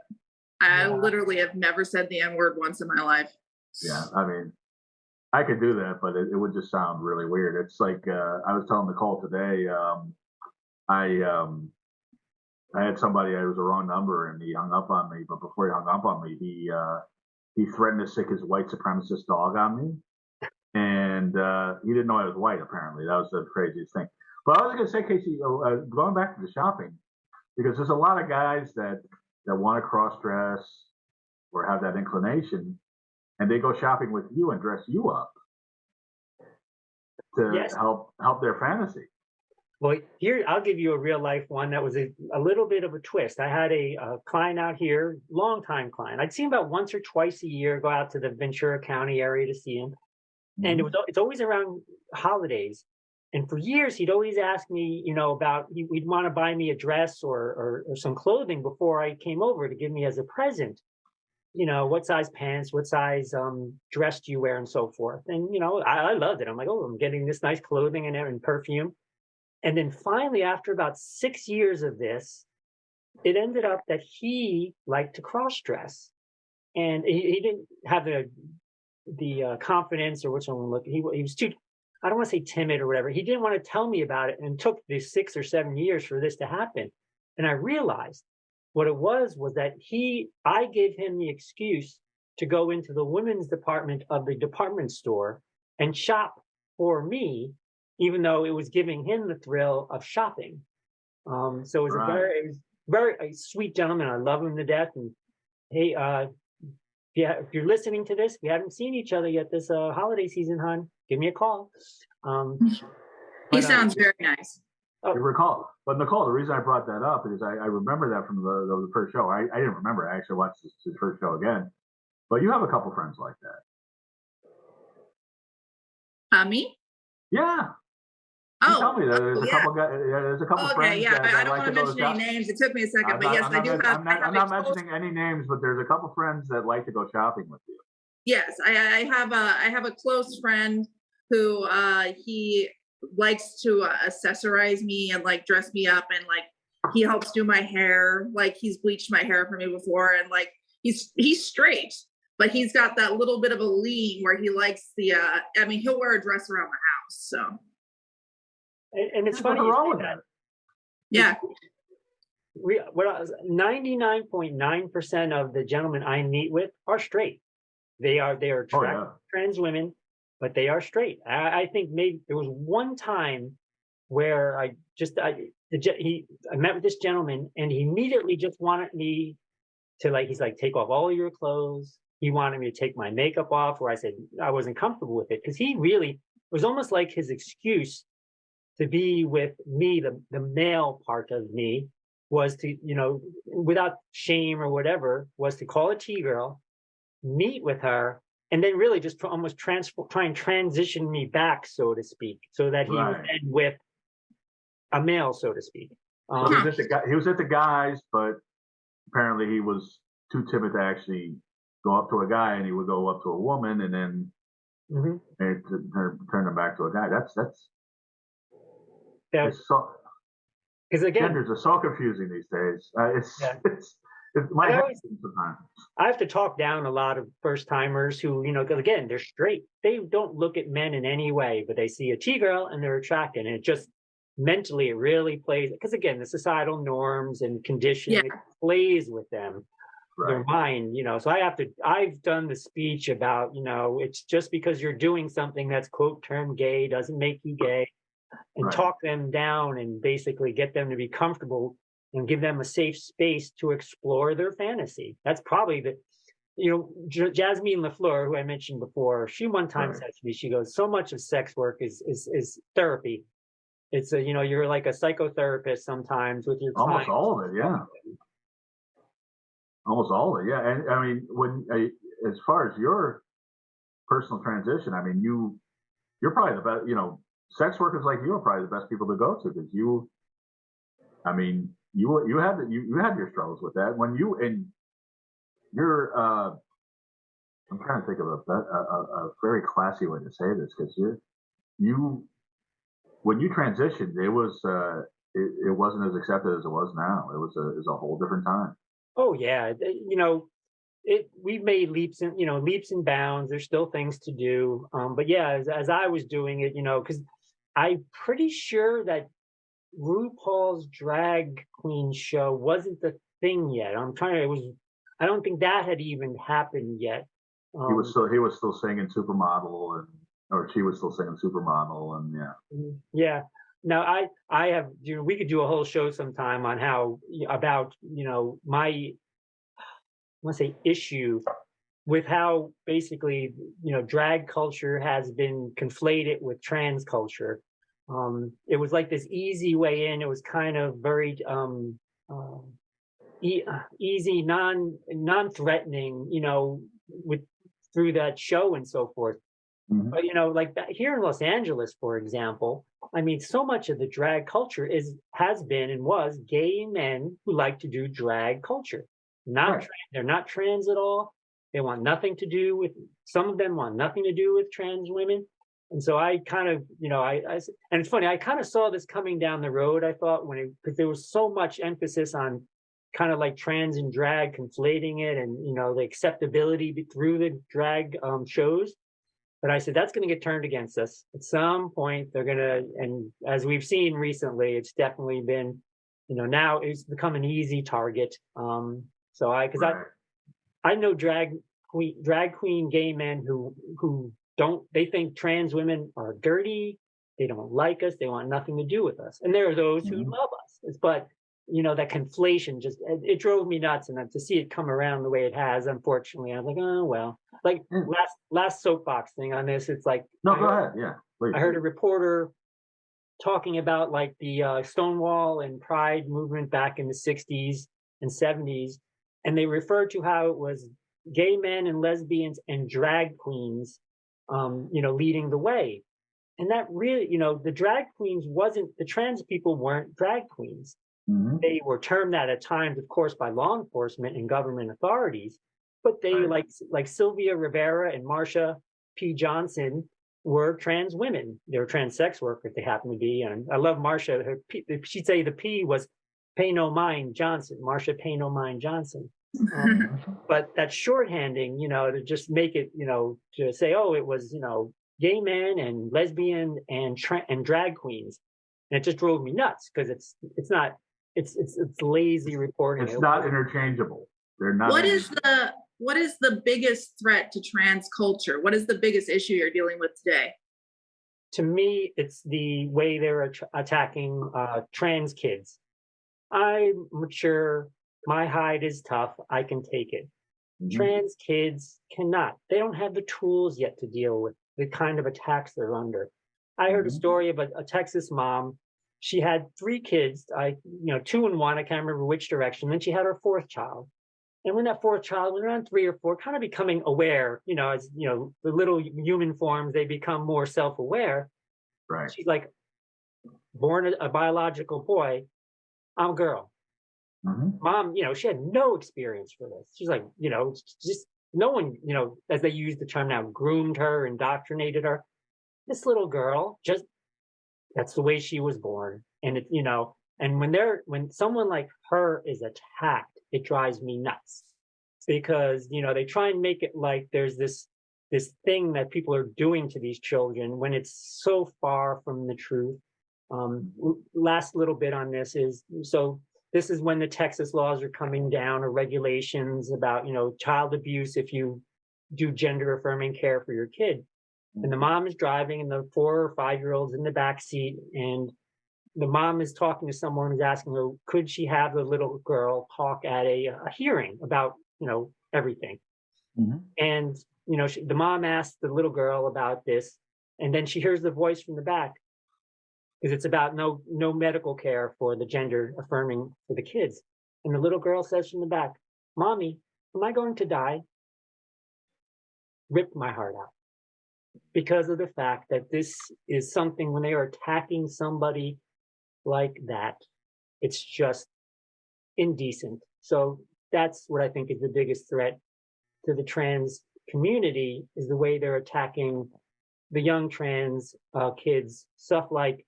I literally have never said the N word once in my life. Yeah. I mean, I could do that, but it would just sound really weird. It's like I was telling Nicole today. I had somebody. I was a wrong number, and he hung up on me. But before he hung up on me, he threatened to sick his white supremacist dog on me, and he didn't know I was white. Apparently, that was the craziest thing. But I was going to say, Kacy, going back to the shopping, because there's a lot of guys that want to cross dress or have that inclination, and they go shopping with you and dress you up to Yes. help their fantasy. Well, here I'll give you a real life one that was a little bit of a twist. I had a client out here, long-time client. I'd see him about once or twice a year. Go out to the Ventura County area to see him, and it's always around holidays. And for years, he'd always ask me, about he'd want to buy me a dress or some clothing before I came over to give me as a present. What size pants, what size dress do you wear, and so forth. And I loved it. I'm like, oh, I'm getting this nice clothing and perfume. And then finally, after about 6 years of this, it ended up that he liked to cross dress, and he didn't have the confidence or which one look. He was too. I don't want to say timid or whatever. He didn't want to tell me about it, and it took these 6 or 7 years for this to happen. And I realized what it was that I gave him the excuse to go into the women's department of the department store and shop for me, even though it was giving him the thrill of shopping. So it was a sweet gentleman. I love him to death. And hey, if you're listening to this, we haven't seen each other yet this holiday season, hon, give me a call. He sounds very nice. You recall, but Nicole, the reason I brought that up is I remember that from the first show. I didn't remember. I actually watched his first show again. But you have a couple friends like that. Me? Yeah. Oh, tell me that there's a couple guys. There's a couple friends. Okay, yeah, that I don't like want to mention any names. It took me a second, but yes, I do have. I'm not mentioning any names, but there's a couple friends that like to go shopping with you. Yes, I have a close friend who he likes to accessorize me and like dress me up, and like he helps do my hair. Like he's bleached my hair for me before, and like he's straight, but he's got that little bit of a lean where he likes the. I mean, he'll wear a dress around the house, so. And it's funny you say that. Yeah. 99.9% of the gentlemen I meet with are straight. They are trans women, but they are straight. I think maybe there was one time where I met with this gentleman, and he immediately just wanted me to he's like, take off all your clothes. He wanted me to take my makeup off, where I said I wasn't comfortable with it, because he really was almost like his excuse to be with me, the male part of me, was to, without shame or whatever, was to call a T-girl, meet with her, and then really just almost try and transition me back, so to speak, so that he was then with a male, so to speak. So he was at the guys, but apparently he was too timid to actually go up to a guy, and he would go up to a woman, and then turn him back to a guy. That's so, because again, genders are so confusing these days. I have to talk down a lot of first timers who, again, they're straight. They don't look at men in any way, but they see a T-girl and they're attracted. And it just mentally, it really plays, because again, the societal norms and conditioning, it plays with them, their mind, So I've done the speech about, it's just because you're doing something that's quote term gay doesn't make you gay, and talk them down and basically get them to be comfortable and give them a safe space to explore their fantasy. That's probably Jasmine LaFleur, who I mentioned before, she one time said to me, she goes, so much of sex work is therapy. It's you're like a psychotherapist sometimes with your clients. Almost all of it, yeah. Almost all of it, yeah. And I mean, as far as your personal transition, I mean, you're probably the best, sex workers like you are probably the best people to go to, because you had your struggles with that when you're I'm trying to think of a very classy way to say this, because when you transitioned, it wasn't as accepted as it was now. It was a whole different time. Oh yeah, we've made leaps and bounds. There's still things to do, but yeah, as I was doing it, because I'm pretty sure that RuPaul's drag queen show wasn't the thing yet. I don't think that had even happened yet. He was still singing Supermodel, or she was still singing Supermodel, and yeah. Now I have, we could do a whole show sometime on about my, I want to say, issue with how basically drag culture has been conflated with trans culture. It was like this easy way in. It was kind of very easy, non-threatening, through that show and so forth. Mm-hmm. But like that, here in Los Angeles, for example, I mean, so much of the drag culture has been and was gay men who like to do drag culture. They're not trans at all. They want nothing to do with. Some of them want nothing to do with trans women. And so I kind of, and it's funny, I kind of saw this coming down the road, I thought, because there was so much emphasis on kind of like trans and drag, conflating it, and, the acceptability through the drag shows. But I said, that's going to get turned against us. At some point, they're going to, and as we've seen recently, it's definitely been, now it's become an easy target. I know drag queen gay men who they think trans women are dirty. They don't like us. They want nothing to do with us. And there are those who love us. But, that conflation it drove me nuts. And then to see it come around the way it has, unfortunately, I was like, oh, well, like last soapbox thing on this. It's like, no, go ahead. Yeah. Please. I heard a reporter talking about like the Stonewall and Pride movement back in the 60s and 70s. And they referred to how it was gay men and lesbians and drag queens leading the way. And that really, the drag queens the trans people weren't drag queens. Mm-hmm. They were termed that at times, of course, by law enforcement and government authorities, but they like Sylvia Rivera and Marsha P. Johnson were trans women. They were trans sex workers, they happen to be. And I love Marsha. She'd say the P was Pay No Mind Johnson, Marsha Pay No Mind Johnson. But that shorthanding, to just make it, to say, oh, it was, gay men and lesbian and drag queens, and it just drove me nuts because it's not, it's lazy reporting. It's not interchangeable. They're not. What is the biggest threat to trans culture? What is the biggest issue you're dealing with today? To me, it's the way they're attacking trans kids. I'm mature. My hide is tough. I can take it. Mm-hmm. Trans kids cannot. They don't have the tools yet to deal with the kind of attacks they're under. I heard a story of a Texas mom. She had 3 kids, 2 and 1, I can't remember which direction. Then she had her 4th child. And when that 4th child was around 3 or 4, kind of becoming aware, as the little human forms, they become more self-aware. Right. She's like, born a biological boy, I'm a girl. Mom, she had no experience for this. She's like, just no one, as they use the term now, groomed her, indoctrinated her. This little girl, just that's the way she was born. And and when someone like her is attacked, it drives me nuts, because they try and make it like there's this thing that people are doing to these children when it's so far from the truth. Last little bit on this is, so this is when the Texas laws are coming down, or regulations about child abuse if you do gender affirming care for your kid. And the mom is driving, and the 4 or 5-year-old's in the back seat, and the mom is talking to someone who's asking her, could she have the little girl talk at a hearing about everything? And the mom asked the little girl about this, and then she hears the voice from the back, because it's about no medical care for the gender affirming for the kids. And the little girl says from the back, "Mommy, am I going to die?" Ripped my heart out, because of the fact that this is something, when they are attacking somebody like that, it's just indecent. So that's what I think is the biggest threat to the trans community, is the way they're attacking the young trans kids. Stuff like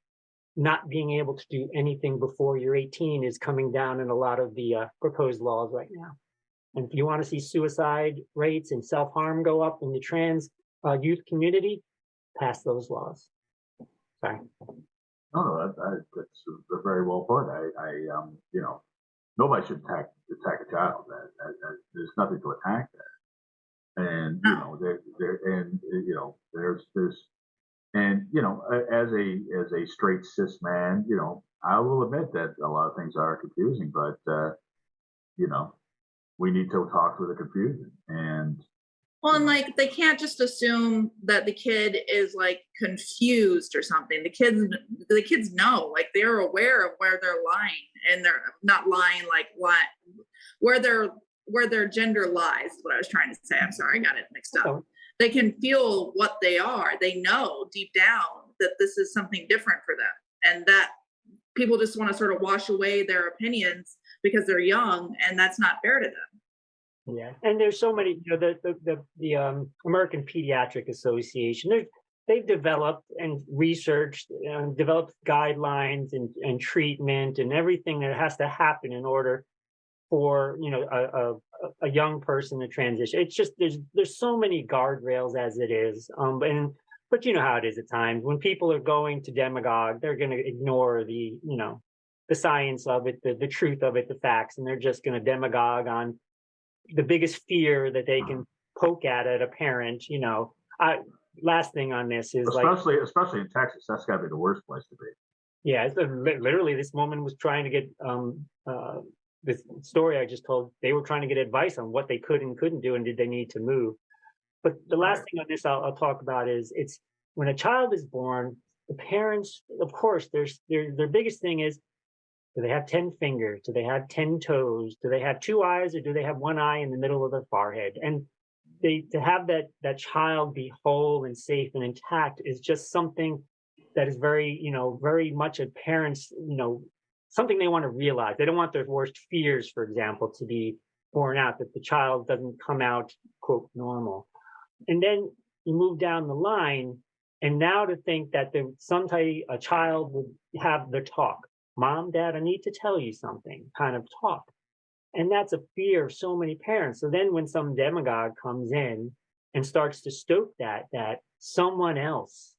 not being able to do anything before you're 18 is coming down in a lot of the proposed laws right now. And if you want to see suicide rates and self-harm go up in the trans youth community, pass those laws. Sorry. No, that's very well put. Nobody should attack a child. There's nothing to attack there. And as a straight cis man, I will admit that a lot of things are confusing, but we need to talk through the confusion. And well, and like, they can't just assume that the kid is like confused or something. The kids know, like, they're aware of where they're lying, and they're not lying, like where their gender lies is what I was trying to say. I'm sorry, I got it mixed up. Oh. They can feel what they are. They know deep down that this is something different for them, and that people just want to sort of wash away their opinions because they're young, and that's not fair to them. Yeah, and there's so many. The American Pediatric Association, they've developed and researched and developed guidelines and treatment and everything that has to happen in order for a young person to transition. It's just there's so many guardrails as it is. But you know how it is at times when people are going to demagogue, they're going to ignore the science of it, the truth of it, the facts, and they're just going to demagogue on the biggest fear that they can poke at a parent. Last thing on this is especially in Texas, that's got to be the worst place to be. Yeah, literally, this woman was trying to get this story I just told. They were trying to get advice on what they could and couldn't do, and did they need to move. But the last thing on this I'll talk about is, it's when a child is born, the parents, of course, their biggest thing is, do they have 10 fingers? Do they have 10 toes? Do they have 2 eyes, or do they have 1 eye in the middle of their forehead? And to have that child be whole and safe and intact is just something that is very, very much a parent's, something they want to realize. They don't want their worst fears, for example, to be borne out, that the child doesn't come out, quote, normal. And then you move down the line, and now to think that a child would have the talk. Mom, Dad, I need to tell you something, kind of talk. And that's a fear of so many parents. So then when some demagogue comes in and starts to stoke that someone else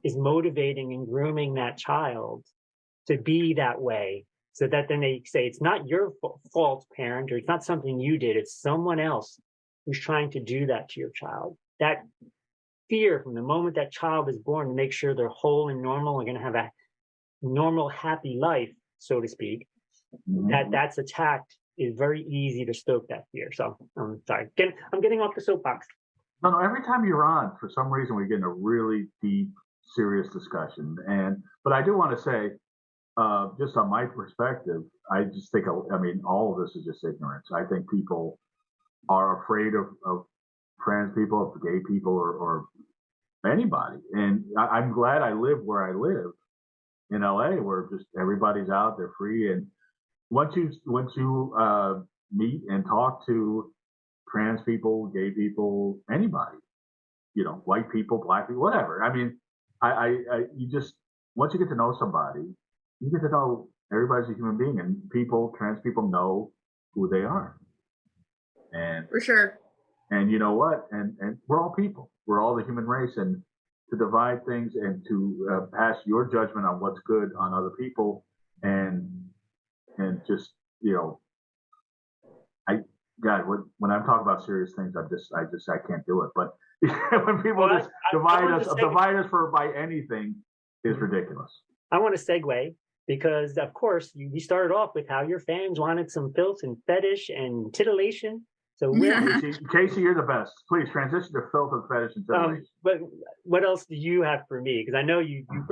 is motivating and grooming that child to be that way, so that then they say, it's not your fault, parent, or it's not something you did, it's someone else who's trying to do that to your child. That fear from the moment that child is born, to make sure they're whole and normal and going to have a normal, happy life, so to speak, that's attacked, is very easy to stoke that fear. So I'm sorry, I'm getting off the soapbox. No, every time you're on, for some reason, we get in a really deep serious discussion. But I do want to say, just on my perspective, I just think, I mean, all of this is just ignorance. I think people are afraid of trans people, of gay people, or anybody. And I'm glad I live where I live in LA, where just everybody's out, they're free. And once you meet and talk to trans people, gay people, anybody, white people, black people, whatever. I mean, you just, once you get to know somebody, you get to know everybody's a human being, and trans people know who they are. And for sure. And you know what? And we're all people. We're all the human race. And to divide things and to pass your judgment on what's good on other people, and just, when I'm talking about serious things, I can't do it. But when people divide us by anything is ridiculous. I want to segue because, of course, we started off with how your fans wanted some filth and fetish and titillation. So, Kacy, you're the best. Please transition to filth and fetish and titillation. But what else do you have for me? Because I know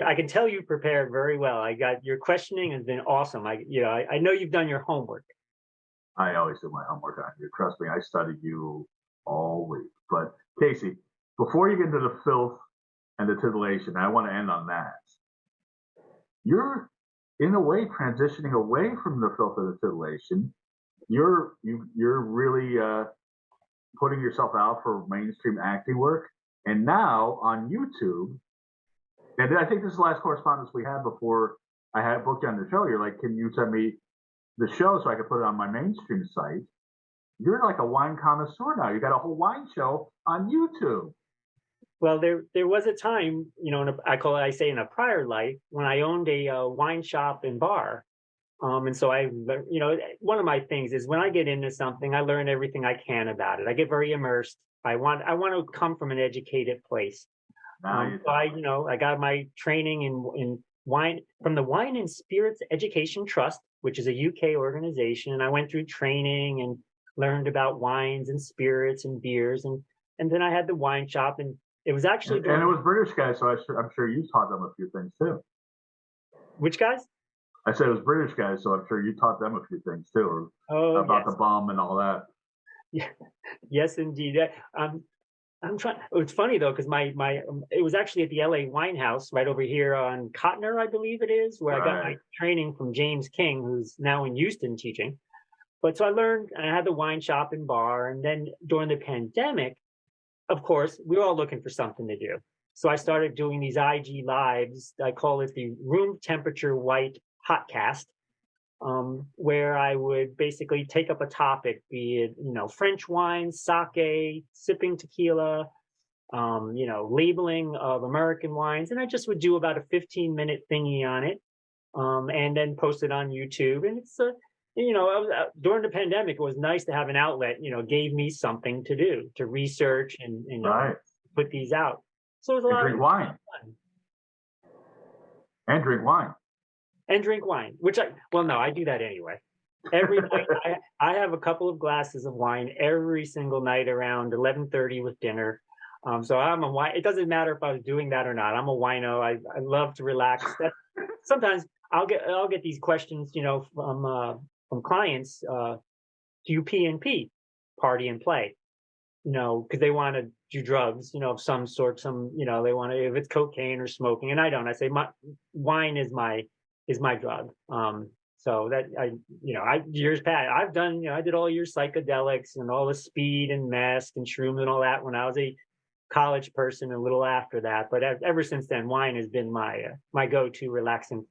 I can tell you prepared very well. Your questioning has been awesome. I know you've done your homework. I always do my homework on you. Trust me, I studied you all week. But Kacy, before you get into the filth and the titillation, I want to end on that. You're, in a way, transitioning away from the filth and the titillation. You're really putting yourself out for mainstream acting work, and now on YouTube. And I think this is the last correspondence we had before I had booked you on the show. You're like, can you send me the show so I can put it on my mainstream site? You're like a wine connoisseur now. You got a whole wine show on YouTube. Well, there was a time, in a prior life, when I owned a wine shop and bar. And so one of my things is when I get into something, I learn everything I can about it. I get very immersed. I want to come from an educated place. I got my training in wine from the Wine and Spirits Education Trust, which is a UK organization. And I went through training and learned about wines and spirits and beers. And then I had the wine shop, and it was actually... And it was British guys, so I'm sure you taught them a few things too. Which guys? I said it was British guys, so I'm sure you taught them a few things too, about the bomb and all that. Yeah, yes, indeed. I'm trying. It's funny though, because it was actually at the LA Wine House right over here on Cotner, I believe it is, where I got my training from James King, who's now in Houston teaching. But so I learned, and I had the wine shop and bar, and then during the pandemic, of course, we were all looking for something to do. So I started doing these IG lives. I call it the room temperature white hotcast, where I would basically take up a topic, be it, French wine, sake, sipping tequila, labeling of American wines. And I just would do about a 15-minute thingy on it, and then post it on YouTube. And it's, during the pandemic, it was nice to have an outlet, gave me something to do, to research and put these out. So it was a lot of fun. And drink wine. And drink wine, I do that anyway. Every night, I have a couple of glasses of wine every single night around 11:30 with dinner. So I'm a wine. It doesn't matter if I was doing that or not. I'm a wino. I love to relax. Sometimes I'll get these questions, from clients. Do you P&P, party and play? Because they want to do drugs, of some sort. They want to, if it's cocaine or smoking, and I don't. I say wine is my drug. So that years past, I've done, I did all your psychedelics and all the speed and meth and shrooms and all that when I was a college person, a little after that. But ever since then, wine has been my go-to relaxing.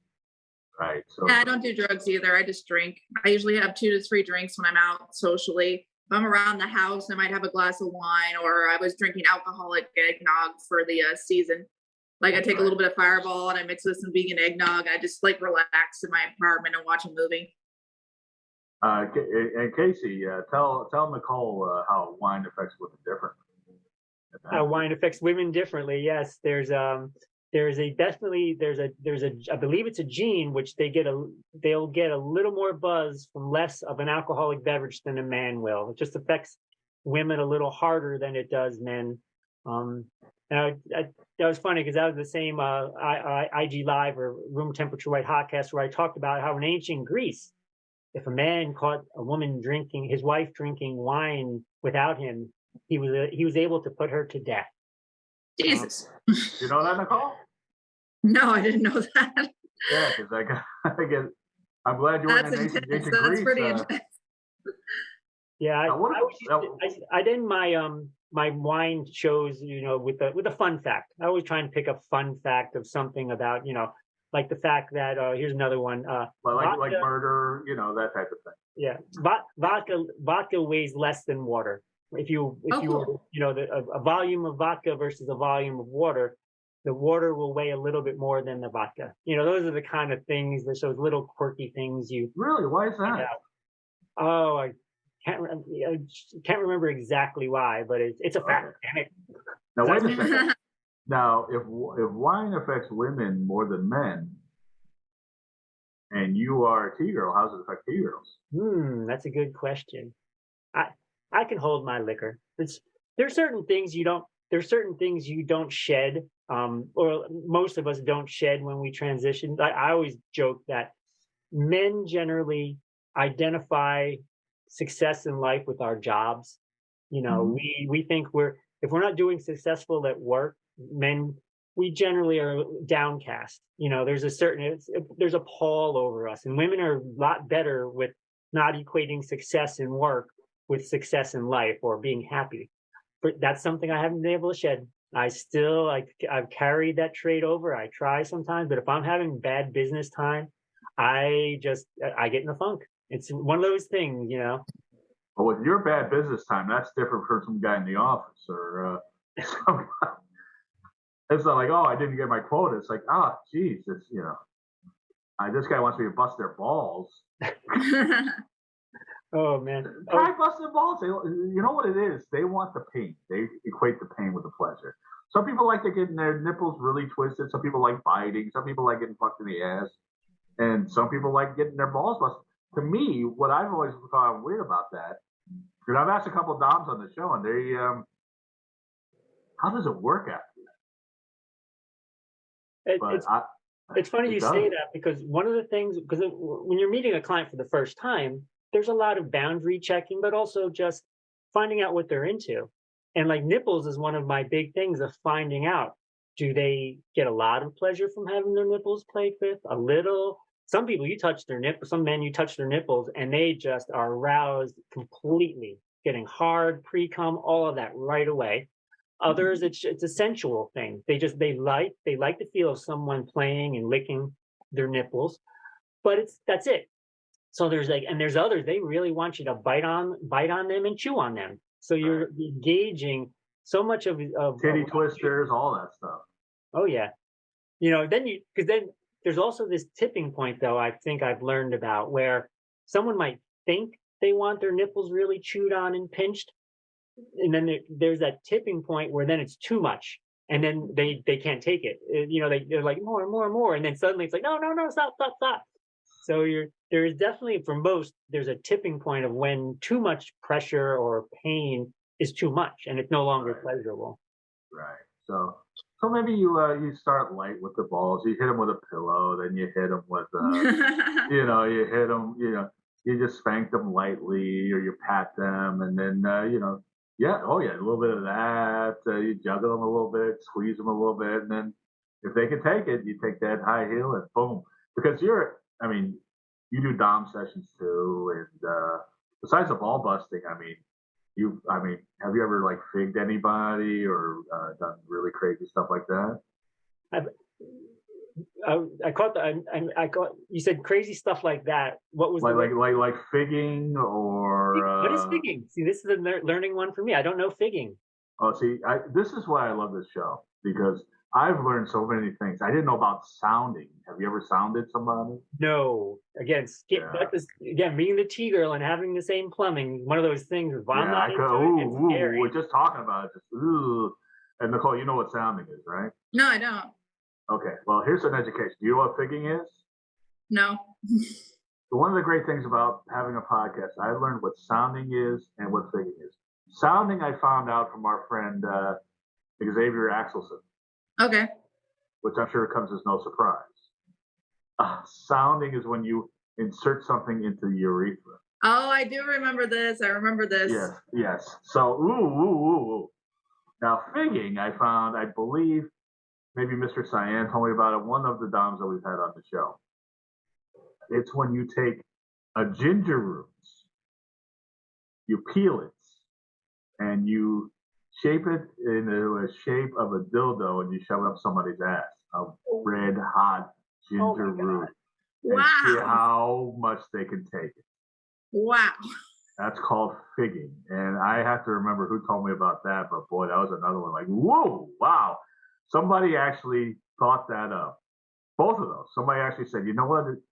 Right. So yeah, I don't do drugs either. I just drink. I usually have 2 to 3 drinks when I'm out socially. If I'm around the house, I might have a glass of wine, or I was drinking alcoholic eggnog for the season. Like I take a little bit of Fireball and I mix with some vegan eggnog. I just relax in my apartment and watch a movie. And Kacy, tell Nicole how wine affects women differently. How wine affects women differently? Yes, I believe it's a gene which they'll get a little more buzz from less of an alcoholic beverage than a man will. It just affects women a little harder than it does men. Now, that was funny because that was the same IG Live or Room Temperature White Hotcast where I talked about how in ancient Greece, if a man caught a woman drinking, his wife drinking wine without him, he was able to put her to death. Jesus. You know that, Nicole? No, I didn't know that. Yeah, because I get. I'm glad you were That's in intense. ancient That's Greece. pretty intense. Yeah, I did my wine shows, with a fun fact. I always try and pick a fun fact of something about, like the fact that here's another one. Like murder, that type of thing. Yeah, vodka weighs less than water. If you Cool. a volume of vodka versus a volume of water, the water will weigh a little bit more than the vodka. Those are the kind of things, those little quirky things you. Really? Why is that? Oh, I can't remember exactly why, but it's a fact. Damn it. Now wait a second. Now, if wine affects women more than men, and you are a T-girl, how does it affect T-girls? That's a good question. I can hold my liquor. There's certain things you don't shed, or most of us don't shed when we transition. I always joke that men generally identify success in life with our jobs. We think if we're not doing successful at work, men, we generally are downcast. There's a pall over us, and women are a lot better with not equating success in work with success in life or being happy. But that's something I haven't been able to shed. I've carried that trait over. I try sometimes, but if I'm having bad business time, I get in a funk. It's one of those things, Well, with your bad business time, that's different from some guy in the office or some guy. It's not like, oh, I didn't get my quota. It's like, geez, it's this guy wants me to bust their balls. Oh man! Try busting balls. You know what it is? They want the pain. They equate the pain with the pleasure. Some people like to get their nipples really twisted. Some people like biting. Some people like getting fucked in the ass, and some people like getting their balls busted. To me, what I've always found weird about that, and I've asked a couple of doms on the show, and they, how does it work after that? It's funny you say that because one of the things, because when you're meeting a client for the first time, there's a lot of boundary checking, but also just finding out what they're into. And like nipples is one of my big things of finding out. Do they get a lot of pleasure from having their nipples played with? A little? Some people, some men, you touch their nipples and they just are aroused completely, getting hard, pre-cum, all of that right away. Others, it's a sensual thing. They like the feel of someone playing and licking their nipples, but that's it. So there's others, they really want you to bite on them and chew on them. So you're engaging so much of titty twisters, all that stuff. Oh yeah, because then there's also this tipping point though. I think I've learned about where someone might think they want their nipples really chewed on and pinched, and then there's that tipping point where then it's too much, and then they can't take it. They're like more and more and more, and then suddenly it's like no, stop. So there's definitely, for most, there's a tipping point of when too much pressure or pain is too much and it's no longer pleasurable. Right. So maybe you start light with the balls. You hit them with a pillow, then you hit them with you hit them. You just spank them lightly, or you pat them, and then a little bit of that. You juggle them a little bit, squeeze them a little bit, and then if they can take it, you take that high heel and boom. Because you do dom sessions too, and besides the ball busting, have you ever like figged anybody or done really crazy stuff like that? I caught you said crazy stuff like that. What was like figging or what is figging? See, this is a learning one for me. I don't know figging. Oh, see, this is why I love this show, because I've learned so many things. I didn't know about sounding. Have you ever sounded somebody? No. Again, being the T-girl and having the same plumbing, one of those things. We're just talking about it. And Nicole, you know what sounding is, right? No, I don't. Okay, well, here's an education. Do you know what figging is? No. So one of the great things about having a podcast, I learned what sounding is and what figging is. Sounding, I found out from our friend Xavier Axelson, Okay. which I'm sure comes as no surprise. Sounding is when you insert something into the urethra. Oh, I do remember this. I remember this. Yes, yes. So, ooh. Now, figging, I found, I believe, maybe Mr. Cyan told me about it, one of the doms that we've had on the show. It's when you take a ginger root, you peel it, and you shape it into a shape of a dildo, and you shove it up somebody's ass. A red hot ginger root. And see Wow. how much they can take it. Wow. That's called figging. And I have to remember who told me about that, but boy, that was another one like, whoa, wow. Somebody actually thought that up. Both of those. Somebody actually said, you know what would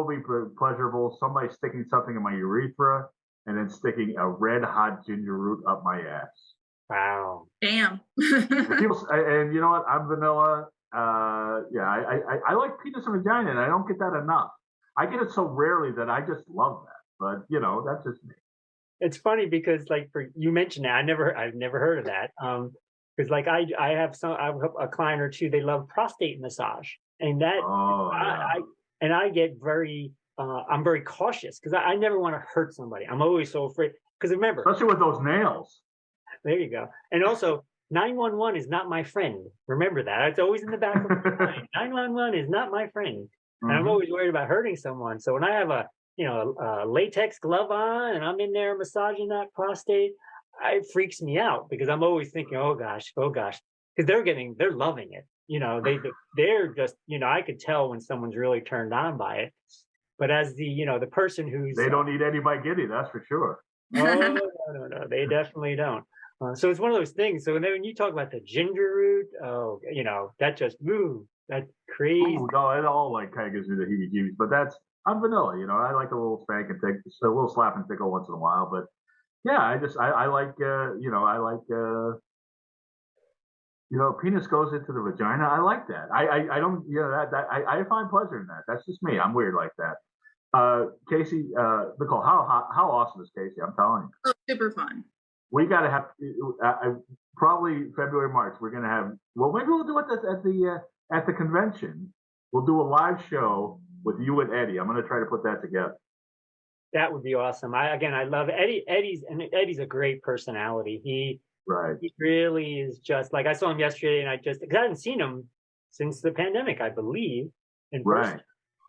be pleasurable? Somebody sticking something in my urethra and then sticking a red hot ginger root up my ass. Wow. Damn. And you know what? I'm vanilla. I like penis and vagina, and I don't get that enough. I get it so rarely that I just love that. But you know, that's just me. It's funny because, like, you mentioned that I've never heard of that. Because like I have a client or two, they love prostate massage, and that I get very I'm very cautious because I never want to hurt somebody. I'm always so afraid because remember, especially with those nails. There you go. And also, 911 is not my friend. Remember that. It's always in the back of my mind. 911 is not my friend. And I'm always worried about hurting someone. So when I have a latex glove on and I'm in there massaging that prostate, it freaks me out because I'm always thinking, oh gosh, because they're loving it. They're just, I could tell when someone's really turned on by it. But as the person who's they don't need anybody getting, that's for sure. Oh no, they definitely don't. So it's one of those things. So then when you talk about the ginger root, that just that's crazy. Ooh, no, it all like kind of gives me the heebie-jeebies. But I'm vanilla, I like a little spank and tickle, a little slap and tickle once in a while. But yeah, I like penis goes into the vagina. I like that. I don't I find pleasure in that. That's just me. I'm weird like that. Kacy, Nicole, how awesome is Kacy? I'm telling you. Oh, super fun. We got to have probably February, March. We're gonna have. Well, maybe we'll do it at the convention. We'll do a live show with you and Eddie. I'm gonna try to put that together. That would be awesome. I love Eddie. Eddie's a great personality. He really is just like I saw him yesterday, and because I hadn't seen him since the pandemic, I believe, in person.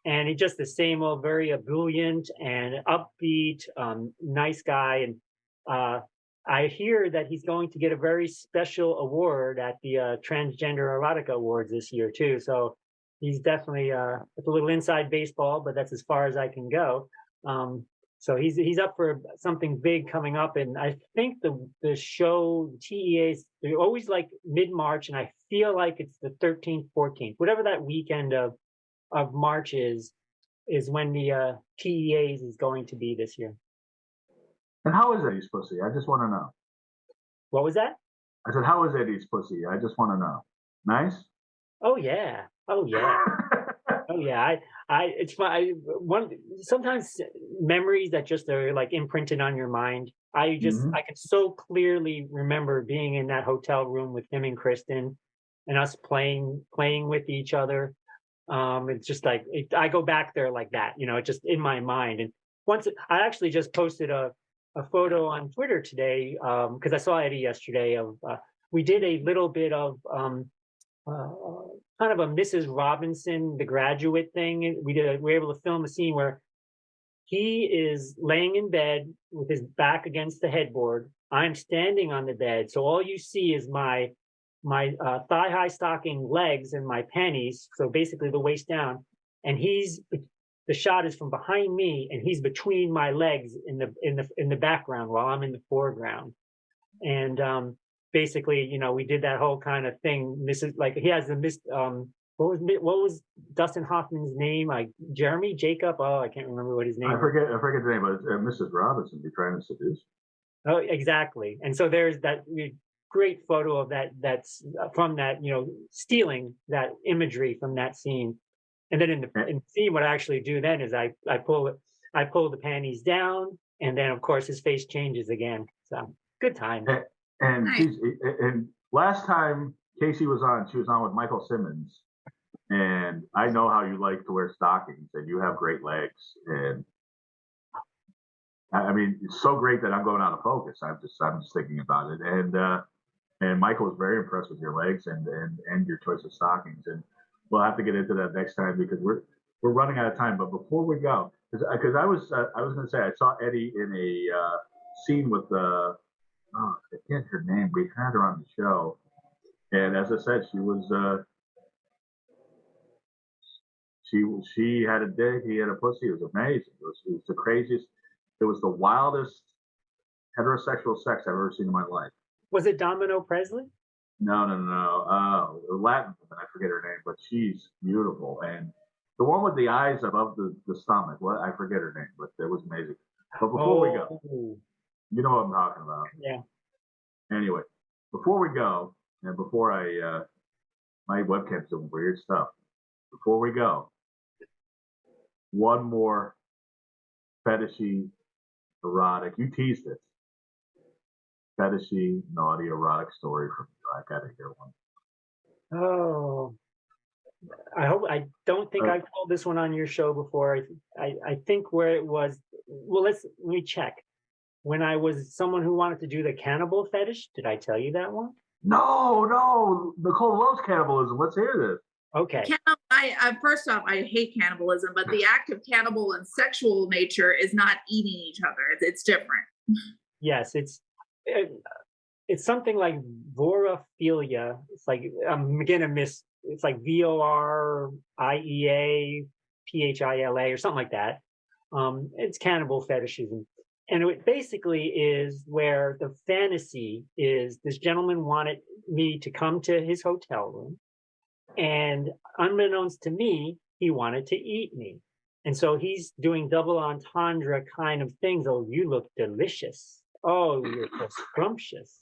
And he's just the same old, very ebullient and upbeat, nice guy. And I hear that he's going to get a very special award at the Transgender Erotica Awards this year too. So he's definitely it's a little inside baseball, but that's as far as I can go. So he's up for something big coming up, and I think the show TEAs, they're always like mid-March, and I feel like it's the 13th, 14th, whatever that weekend of March is when the TEAs is going to be this year. And how is Eddie's pussy? I just want to know. What was that? I said, how is Eddie's pussy? I just want to know. Nice? Oh yeah. Oh yeah. It's my sometimes memories that just are like imprinted on your mind. I can so clearly remember being in that hotel room with him and Kristen and us playing with each other. It's just like I go back there like that, it's just in my mind. And I actually just posted a photo on Twitter today because I saw Eddie yesterday. We did a little bit of kind of a Mrs. Robinson, The Graduate thing. We were able to film a scene where he is laying in bed with his back against the headboard. I'm standing on the bed, so all you see is my thigh-high stocking legs and my panties, so basically the waist down. And the shot is from behind me, and he's between my legs in the background while I'm in the foreground. And basically, we did that whole kind of thing. He has what was Dustin Hoffman's name? Like Jeremy Jacob? Oh, I can't remember what his name. I forget the name, but it's Mrs. Robinson. You're trying to seduce. Oh, exactly. And so there's that great photo of that's from that, stealing that imagery from that scene. And then in the scene, what I actually do then is I pull the panties down, and then of course his face changes again. So good time. And last time Kacy was on, she was on with Michael Simmons, and I know how you like to wear stockings, and you have great legs, and I mean, it's so great that I'm going out of focus. I'm just thinking about it, and Michael was very impressed with your legs and your choice of stockings, and we'll have to get into that next time because we're running out of time. But before we go, because I was going to say I saw Eddie in a scene with I forget her name. We had her on the show, and as I said, she was she had a dick, he had a pussy. It was amazing. It was the craziest. It was the wildest heterosexual sex I've ever seen in my life. Was it Domino Presley? No. A Latin woman, I forget her name, but she's beautiful. And the one with the eyes above the stomach, I forget her name, but it was amazing. But before we go, you know what I'm talking about. Yeah. Anyway, before we go, and before my webcam's doing weird stuff. Before we go, one more fetishy, erotic. You teased it. Fetishy, naughty, erotic story from you. I gotta hear one. Oh, I don't think I've told this one on your show before. I think where it was. Well, let me check. When I was someone who wanted to do the cannibal fetish, did I tell you that one? No. Nicole loves cannibalism. Let's hear this. Okay. First off, I hate cannibalism, but the act of cannibal and sexual nature is not eating each other. It's different. Yes, it's something like vorophilia. It's like I'm gonna miss. It's like VORIEAPHILA or something like that. It's cannibal fetishism, and it basically is where the fantasy is. This gentleman wanted me to come to his hotel room, and unbeknownst to me, he wanted to eat me. And so he's doing double entendre kind of things. Oh, you look delicious. Oh, you're so scrumptious.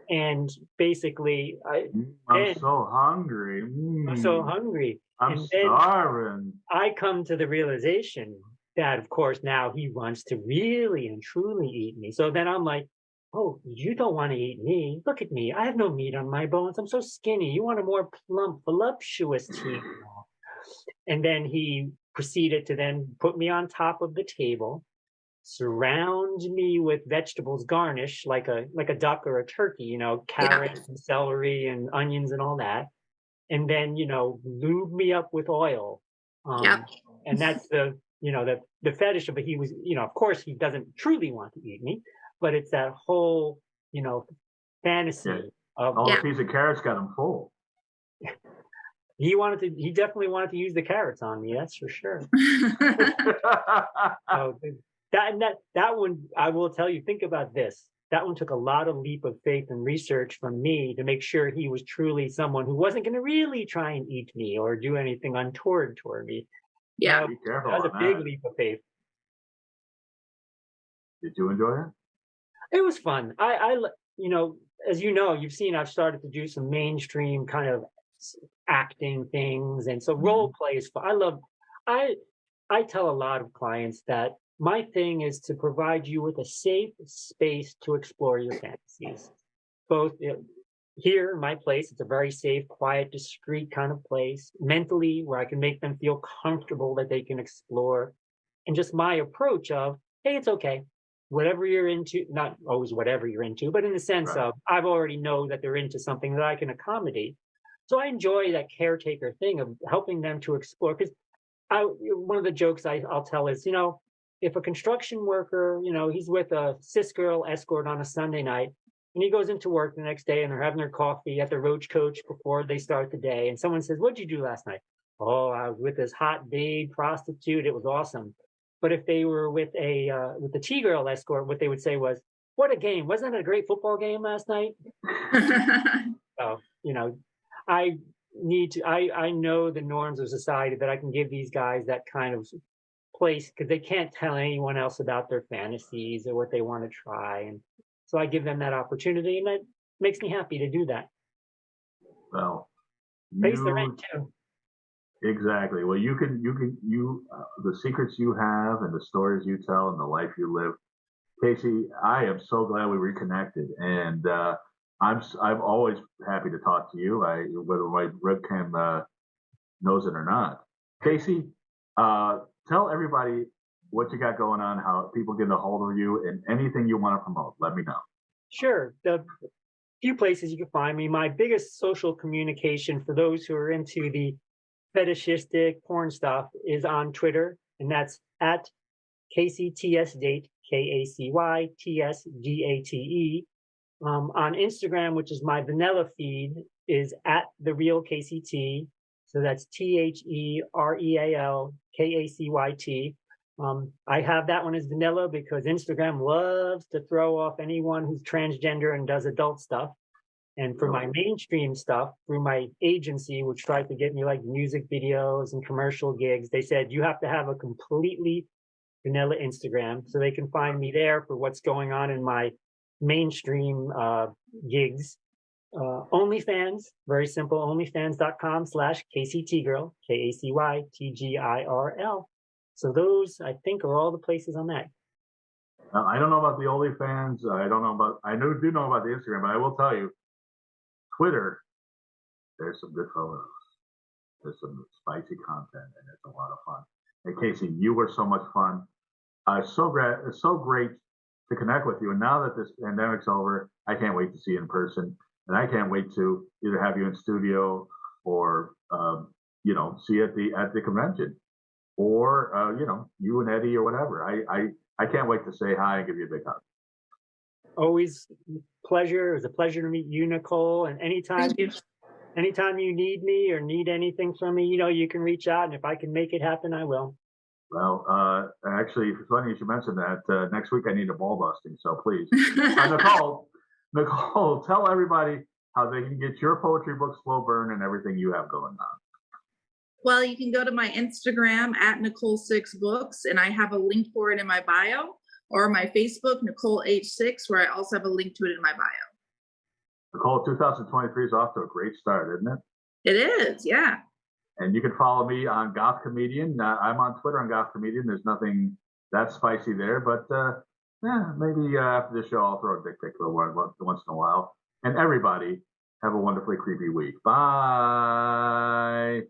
And basically, I'm so hungry. I'm so hungry. I'm starving. I come to the realization that, of course, now he wants to really and truly eat me. So then I'm like, oh, you don't want to eat me. Look at me. I have no meat on my bones. I'm so skinny. You want a more plump, voluptuous team. And then he proceeded to then put me on top of the table, surround me with vegetables garnish like a duck or a turkey, carrots and celery and onions and all that. And then, lube me up with oil. And that's the fetish of it. He was, of course he doesn't truly want to eat me, but it's that whole, fantasy of all the piece of carrots got him full. He definitely wanted to use the carrots on me, that's for sure. So that one, I will tell you, think about this. That one took a lot of leap of faith and research from me to make sure he was truly someone who wasn't going to really try and eat me or do anything untoward toward me. Yeah. Be careful. That was a big leap of faith. Did you enjoy it? It was fun. I as you've seen, I've started to do some mainstream kind of acting things, and so role play is fun. I tell a lot of clients that my thing is to provide you with a safe space to explore your fantasies. Both here in my place, it's a very safe, quiet, discreet kind of place, mentally, where I can make them feel comfortable that they can explore. And just my approach of, hey, it's okay. Whatever you're into, not always whatever you're into, but in the sense of, I've already know that they're into something that I can accommodate. So I enjoy that caretaker thing of helping them to explore. Because one of the jokes I'll tell is, if a construction worker, he's with a cis girl escort on a Sunday night, and he goes into work the next day and they're having their coffee at the Roach Coach before they start the day. And someone says, what'd you do last night? Oh, I was with this hot babe prostitute. It was awesome. But if they were with the TGirl escort, what they would say was, what a game. Wasn't it a great football game last night? So, I know the norms of society that I can give these guys that kind of place because they can't tell anyone else about their fantasies or what they want to try. And so I give them that opportunity, and that makes me happy to do that. Well, Pays the rent too. Exactly. Well, the secrets you have and the stories you tell and the life you live, Kacy, I am so glad we reconnected. And I'm always happy to talk to you. Whether my webcam knows it or not. Kacy, tell everybody what you got going on, how people get a hold of you, and anything you want to promote. Let me know. Sure. The few places you can find me. My biggest social communication for those who are into the fetishistic porn stuff is on Twitter, and that's at Kacy TSDate, KACYTSDATE. On Instagram, which is my vanilla feed, is at the real Kacy T. So that's THEREALKACYT. I have that one as vanilla because Instagram loves to throw off anyone who's transgender and does adult stuff. And for my mainstream stuff, through my agency, which tried to get me like music videos and commercial gigs, they said you have to have a completely vanilla Instagram. So they can find me there for what's going on in my mainstream gigs. OnlyFans, very simple, onlyfans.com/Kacy TGirl, KACYTGIRL. So those, I think, are all the places on that. I don't know about the OnlyFans. I do know about the Instagram, but I will tell you, Twitter, there's some good photos. There's some spicy content, and it's a lot of fun. And Kacy, you were so much fun. It's so great to connect with you. And now that this pandemic's over, I can't wait to see you in person. And I can't wait to either have you in studio or, see you at the convention, or, you and Eddie or whatever. I can't wait to say hi and give you a big hug. Always pleasure. It was a pleasure to meet you, Nicole. And anytime you need me or need anything from me, you can reach out. And if I can make it happen, I will. Well, actually, it's funny you should mention that. Next week I need a ball busting, so please. Nicole, tell everybody how they can get your poetry book, Slow Burn, and everything you have going on. Well, you can go to my Instagram at Nicole6Books, and I have a link for it in my bio, or my Facebook, Nicole H6, where I also have a link to it in my bio. Nicole, 2023 is off to a great start, isn't it? It is, yeah. And you can follow me on Goth Comedian. I'm on Twitter on Goth Comedian. There's nothing that spicy there, but maybe after the show I'll throw a dick pic once in a while. And everybody, have a wonderfully creepy week. Bye.